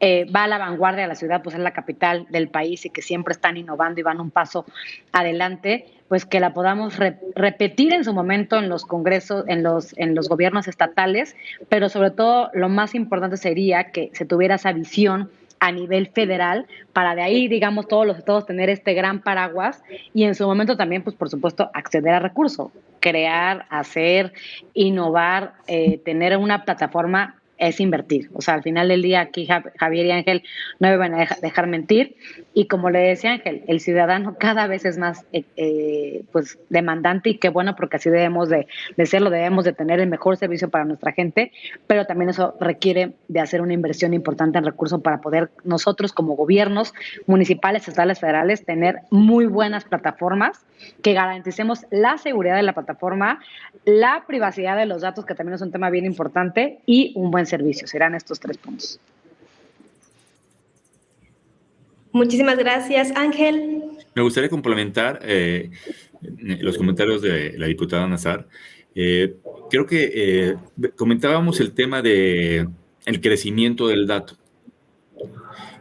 va a la vanguardia de la ciudad, pues es la capital del país y que siempre están innovando y van un paso adelante, pues que la podamos repetir en su momento en los congresos, en los gobiernos estatales, pero sobre todo lo más importante sería que se tuviera esa visión a nivel federal, para de ahí, digamos, todos los estados tener este gran paraguas y en su momento también, pues por supuesto, acceder a recursos, crear, hacer, innovar, tener una plataforma es invertir. O sea, al final del día aquí Javier y Ángel no me van a dejar mentir. Y como le decía Ángel, el ciudadano cada vez es más pues demandante y qué bueno porque así debemos de serlo, debemos de tener el mejor servicio para nuestra gente, pero también eso requiere de hacer una inversión importante en recursos para poder nosotros como gobiernos municipales, estatales, federales, tener muy buenas plataformas que garanticemos la seguridad de la plataforma, la privacidad de los datos, que también es un tema bien importante, y un buen servicio. Serán estos 3 puntos. Muchísimas gracias, Ángel. Me gustaría complementar los comentarios de la diputada Nazar. Creo que comentábamos el tema de el crecimiento del dato.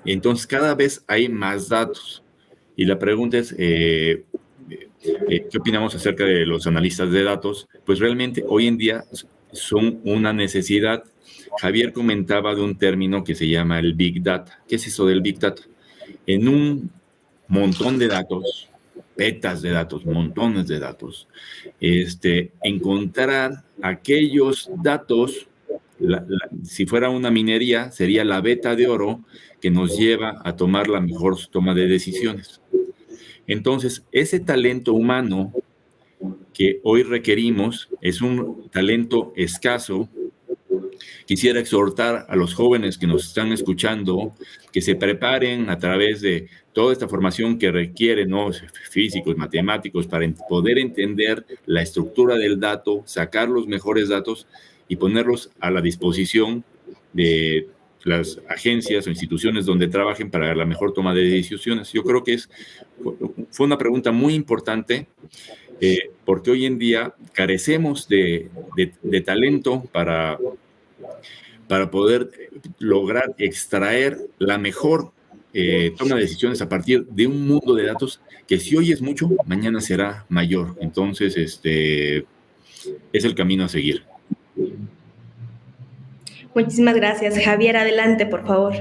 Entonces, cada vez hay más datos. Y la pregunta es, ¿qué opinamos acerca de los analistas de datos? Pues realmente hoy en día son una necesidad. Javier comentaba de un término que se llama el Big Data. ¿Qué es eso del Big Data? En un montón de datos, petas de datos, montones de datos, encontrar aquellos datos, si fuera una minería, sería la veta de oro que nos lleva a tomar la mejor toma de decisiones. Entonces, ese talento humano que hoy requerimos es un talento escaso. Quisiera exhortar a los jóvenes que nos están escuchando que se preparen a través de toda esta formación que requieren, ¿no?, físicos, matemáticos, para poder entender la estructura del dato, sacar los mejores datos y ponerlos a la disposición de las agencias o instituciones donde trabajen para la mejor toma de decisiones. Yo creo que fue una pregunta muy importante, porque hoy en día carecemos de talento para poder lograr extraer la mejor toma de decisiones a partir de un mundo de datos que si hoy es mucho, mañana será mayor. Entonces, es el camino a seguir. Muchísimas gracias. Javier, adelante, por favor.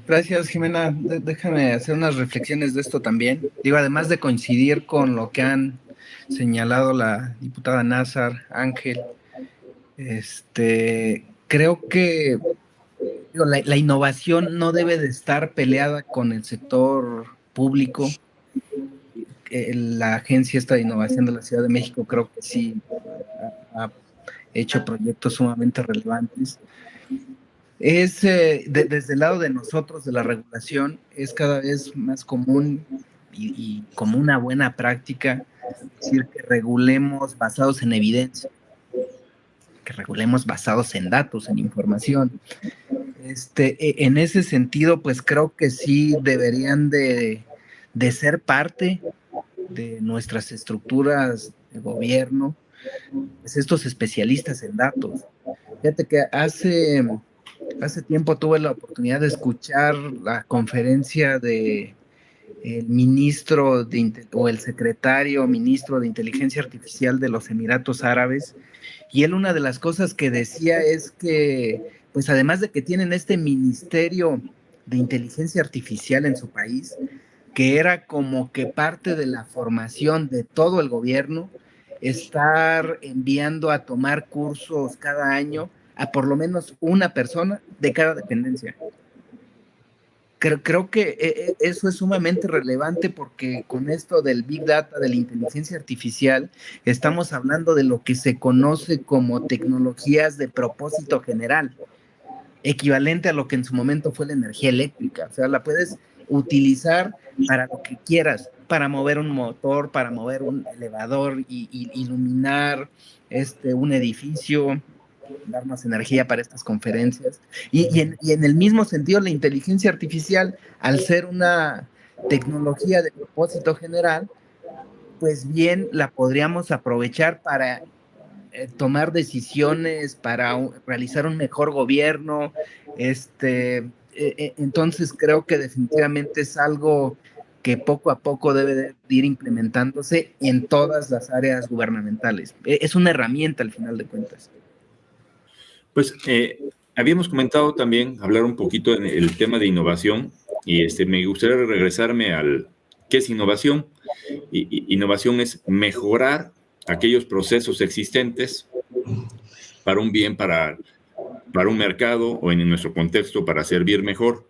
Gracias, Jimena. Déjame hacer unas reflexiones de esto también. Digo, además de coincidir con lo que han señalado la diputada Nazar, Ángel, creo que la innovación no debe de estar peleada con el sector público. La agencia esta de innovación de la Ciudad de México creo que sí ha hecho proyectos sumamente relevantes. Desde el lado de nosotros, de la regulación, es cada vez más común y como una buena práctica decir que regulemos basados en evidencia, que regulemos basados en datos, en información. En ese sentido, pues creo que sí deberían de ser parte de nuestras estructuras de gobierno, pues estos especialistas en datos. Fíjate que hace tiempo tuve la oportunidad de escuchar la conferencia de el ministro o el secretario ministro de Inteligencia Artificial de los Emiratos Árabes, y él una de las cosas que decía es que, pues además de que tienen este ministerio de inteligencia artificial en su país, que era como que parte de la formación de todo el gobierno, estar enviando a tomar cursos cada año a por lo menos una persona de cada dependencia. Creo que eso es sumamente relevante porque con esto del Big Data, de la inteligencia artificial, estamos hablando de lo que se conoce como tecnologías de propósito general. equivalente a lo que en su momento fue la energía eléctrica. O sea, la puedes utilizar para lo que quieras, para mover un motor, para mover un elevador y iluminar un edificio, dar más energía para estas conferencias. Y en el mismo sentido, la inteligencia artificial, al ser una tecnología de propósito general, pues bien la podríamos aprovechar para tomar decisiones, para realizar un mejor gobierno. Entonces creo que definitivamente es algo que poco a poco debe de ir implementándose en todas las áreas gubernamentales. Es una herramienta al final de cuentas. Pues habíamos comentado también, hablar un poquito en el tema de innovación, y me gustaría regresarme al qué es innovación. Innovación es mejorar aquellos procesos existentes para un bien, para un mercado, o en nuestro contexto, para servir mejor.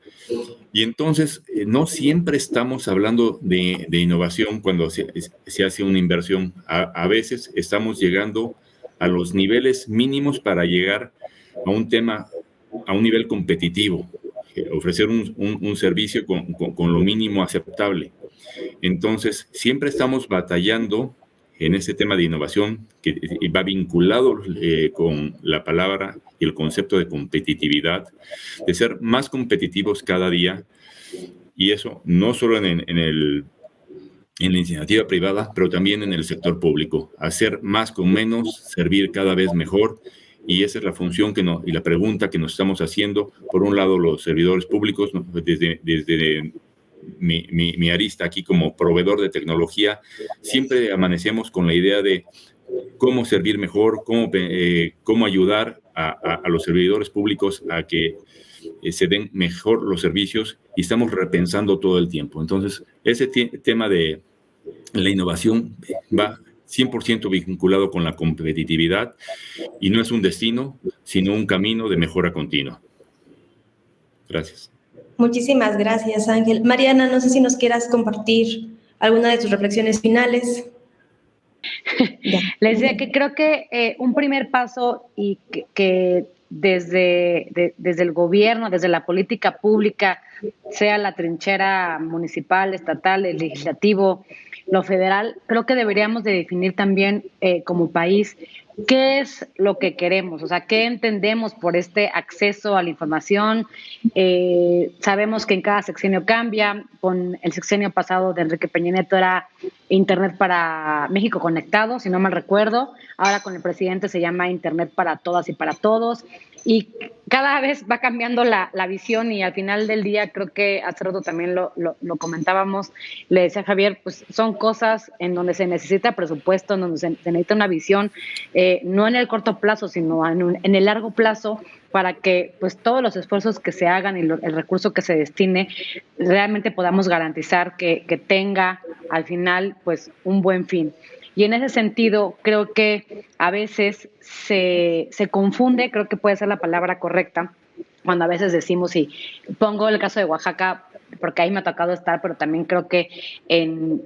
Y entonces, no siempre estamos hablando de innovación cuando se hace una inversión. A veces estamos llegando a los niveles mínimos para llegar a un nivel competitivo, ofrecer un servicio con lo mínimo aceptable. Entonces, siempre estamos batallando en ese tema de innovación que va vinculado con la palabra y el concepto de competitividad, de ser más competitivos cada día, y eso no solo en la iniciativa privada, pero también en el sector público, hacer más con menos, servir cada vez mejor, y esa es la función y la pregunta que nos estamos haciendo. Por un lado, los servidores públicos, ¿no? desde mi arista aquí como proveedor de tecnología, siempre amanecemos con la idea de cómo servir mejor, cómo ayudar a los servidores públicos a que se den mejor los servicios, y estamos repensando todo el tiempo. Entonces, ese tema de la innovación va 100% vinculado con la competitividad, y no es un destino, sino un camino de mejora continua. Gracias. Muchísimas gracias, Ángel. Mariana, no sé si nos quieras compartir alguna de tus reflexiones finales. Les decía que creo que un primer paso, y que desde el gobierno, desde la política pública, sea la trinchera municipal, estatal, el legislativo, lo federal, creo que deberíamos de definir también como país qué es lo que queremos, o sea, qué entendemos por este acceso a la información. Sabemos que en cada sexenio cambia. Con el sexenio pasado de Enrique Peña Nieto era Internet para México Conectado, si no mal recuerdo. Ahora con el presidente se llama Internet para todas y para todos. Y cada vez va cambiando la visión, y al final del día, creo que hace rato también lo comentábamos, le decía a Javier, pues son cosas en donde se necesita presupuesto, en donde se necesita una visión, no en el corto plazo, sino en el largo plazo, para que pues todos los esfuerzos que se hagan y el recurso que se destine realmente podamos garantizar que tenga al final pues un buen fin. Y en ese sentido, creo que a veces se confunde, creo que puede ser la palabra correcta, cuando a veces decimos, y pongo el caso de Oaxaca, porque ahí me ha tocado estar, pero también creo que en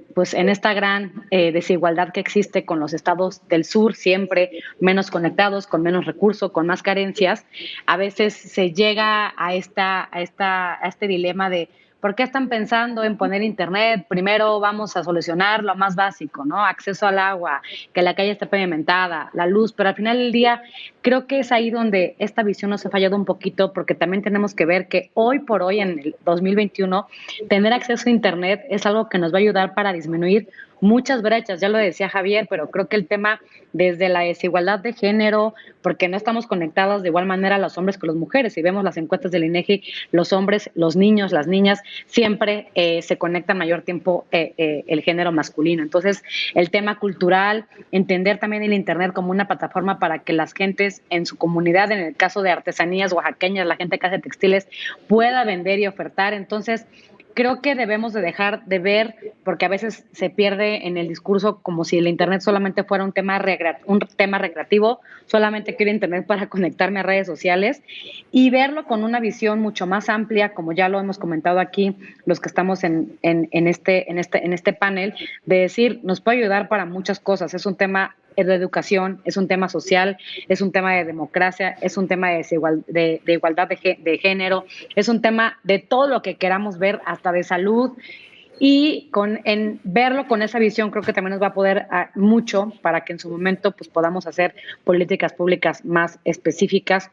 esta gran desigualdad que existe con los estados del sur, siempre menos conectados, con menos recursos, con más carencias, a veces se llega a este dilema de ¿por qué están pensando en poner internet? Primero vamos a solucionar lo más básico, ¿no? Acceso al agua, que la calle esté pavimentada, la luz, pero al final del día creo que es ahí donde esta visión nos ha fallado un poquito, porque también tenemos que ver que hoy por hoy, en el 2021, tener acceso a internet es algo que nos va a ayudar para disminuir muchas brechas, ya lo decía Javier, pero creo que el tema desde la desigualdad de género, porque no estamos conectados de igual manera los hombres que las mujeres. Si vemos las encuestas del INEGI, los hombres, los niños, las niñas, siempre se conectan mayor tiempo el género masculino. Entonces, el tema cultural, entender también el internet como una plataforma para que las gentes en su comunidad, en el caso de artesanías oaxaqueñas, la gente que hace textiles, pueda vender y ofertar. Entonces, creo que debemos de dejar de ver, porque a veces se pierde en el discurso como si el internet solamente fuera un tema recreativo, solamente quiero internet para conectarme a redes sociales, y verlo con una visión mucho más amplia, como ya lo hemos comentado aquí los que estamos en este panel, de decir, nos puede ayudar para muchas cosas. Es un tema es de educación, es un tema social, es un tema de democracia, es un tema de igualdad de género, es un tema de todo lo que queramos ver, hasta de salud. Y en verlo con esa visión creo que también nos va a poder mucho para que en su momento pues podamos hacer políticas públicas más específicas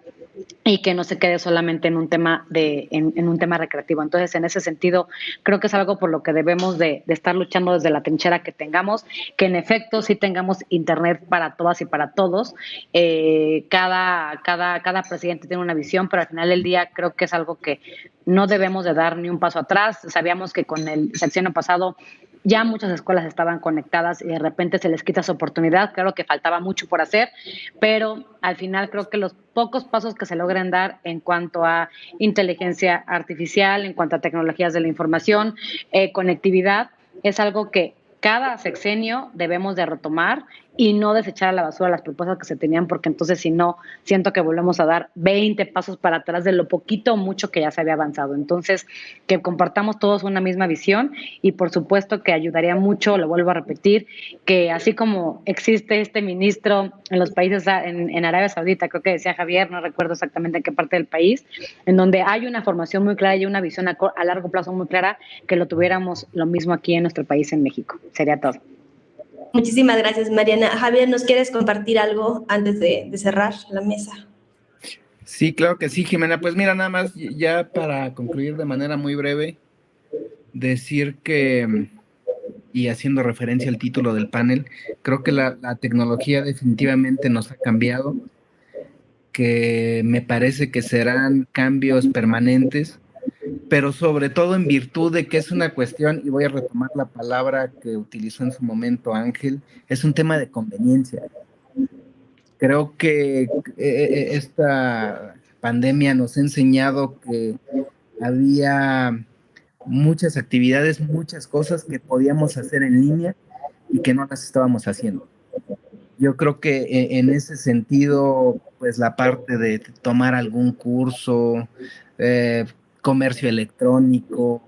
y que no se quede solamente en un tema en un tema recreativo. Entonces, en ese sentido, creo que es algo por lo que debemos de estar luchando desde la trinchera que tengamos, que en efecto sí tengamos internet para todas y para todos. Cada presidente tiene una visión, pero al final del día creo que es algo que no debemos de dar ni un paso atrás. Sabíamos que con el sexenio pasado ya muchas escuelas estaban conectadas y de repente se les quita esa oportunidad. Claro que faltaba mucho por hacer, pero al final creo que los pocos pasos que se logren dar en cuanto a inteligencia artificial, en cuanto a tecnologías de la información, conectividad, es algo que cada sexenio debemos de retomar y no desechar a la basura las propuestas que se tenían, porque entonces si no, siento que volvemos a dar 20 pasos para atrás de lo poquito o mucho que ya se había avanzado. Entonces, que compartamos todos una misma visión y por supuesto que ayudaría mucho, lo vuelvo a repetir, que así como existe este ministro en los países, en Arabia Saudita, creo que decía Javier, no recuerdo exactamente en qué parte del país, en donde hay una formación muy clara y una visión a largo plazo muy clara, que lo tuviéramos lo mismo aquí en nuestro país, en México. Sería todo. Muchísimas gracias, Mariana. Javier, ¿nos quieres compartir algo antes de cerrar la mesa? Sí, claro que sí, Jimena. Pues mira, nada más ya para concluir de manera muy breve, decir que, y haciendo referencia al título del panel, creo que la tecnología definitivamente nos ha cambiado, que me parece que serán cambios permanentes, pero sobre todo en virtud de que es una cuestión, y voy a retomar la palabra que utilizó en su momento Ángel, es un tema de conveniencia. Creo que esta pandemia nos ha enseñado que había muchas actividades, muchas cosas que podíamos hacer en línea y que no las estábamos haciendo. Yo creo que en ese sentido, pues la parte de tomar algún curso, comercio electrónico,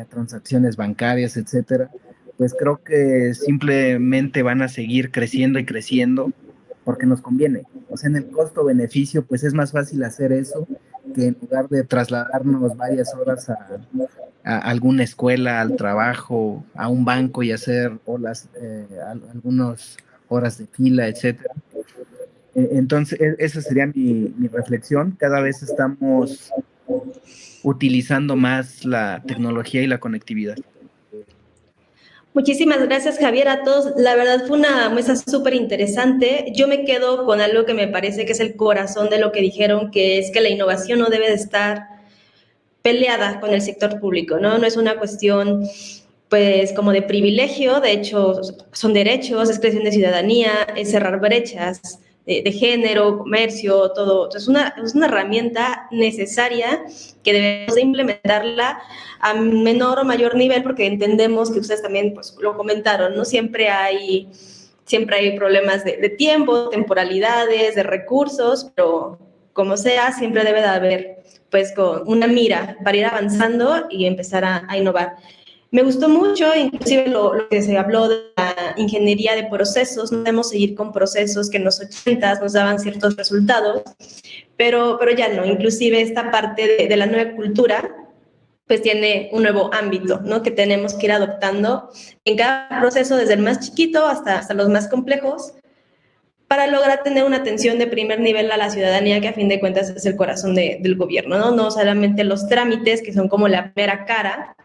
transacciones bancarias, etcétera, pues creo que simplemente van a seguir creciendo y creciendo porque nos conviene. O sea, en el costo-beneficio, pues es más fácil hacer eso que en lugar de trasladarnos varias horas a alguna escuela, al trabajo, a un banco y hacer algunas horas de fila, etcétera. Entonces, esa sería mi reflexión. Cada vez estamos utilizando más la tecnología y la conectividad. Muchísimas gracias, Javier, a todos. La verdad fue una mesa súper interesante. Yo me quedo con algo que me parece que es el corazón de lo que dijeron, que es que la innovación no debe de estar peleada con el sector público, ¿no? No es una cuestión, pues, como de privilegio, de hecho, son derechos, es creación de ciudadanía, es cerrar brechas de género, comercio, todo. Es una herramienta necesaria que debemos de implementarla a menor o mayor nivel, porque entendemos que ustedes también pues, lo comentaron, ¿no? Siempre hay problemas de tiempo, temporalidades, de recursos, pero como sea, siempre debe de haber pues con una mira para ir avanzando y empezar a innovar. Me gustó mucho, inclusive lo que se habló de la ingeniería de procesos. No debemos seguir con procesos que en los 80s nos daban ciertos resultados, pero ya no. Inclusive esta parte de la nueva cultura pues tiene un nuevo ámbito, ¿no? Que tenemos que ir adoptando en cada proceso, desde el más chiquito hasta los más complejos, para lograr tener una atención de primer nivel a la ciudadanía, que a fin de cuentas es el corazón del gobierno, ¿no? No solamente los trámites, que son como la mera cara,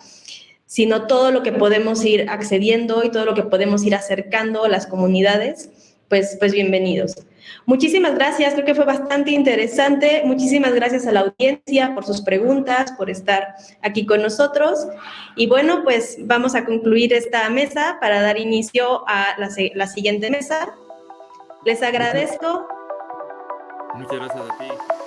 sino todo lo que podemos ir accediendo y todo lo que podemos ir acercando a las comunidades, pues bienvenidos. Muchísimas gracias, creo que fue bastante interesante. Muchísimas gracias a la audiencia por sus preguntas, por estar aquí con nosotros. Y bueno, pues vamos a concluir esta mesa para dar inicio a la siguiente mesa. Les agradezco. Muchas gracias a ti.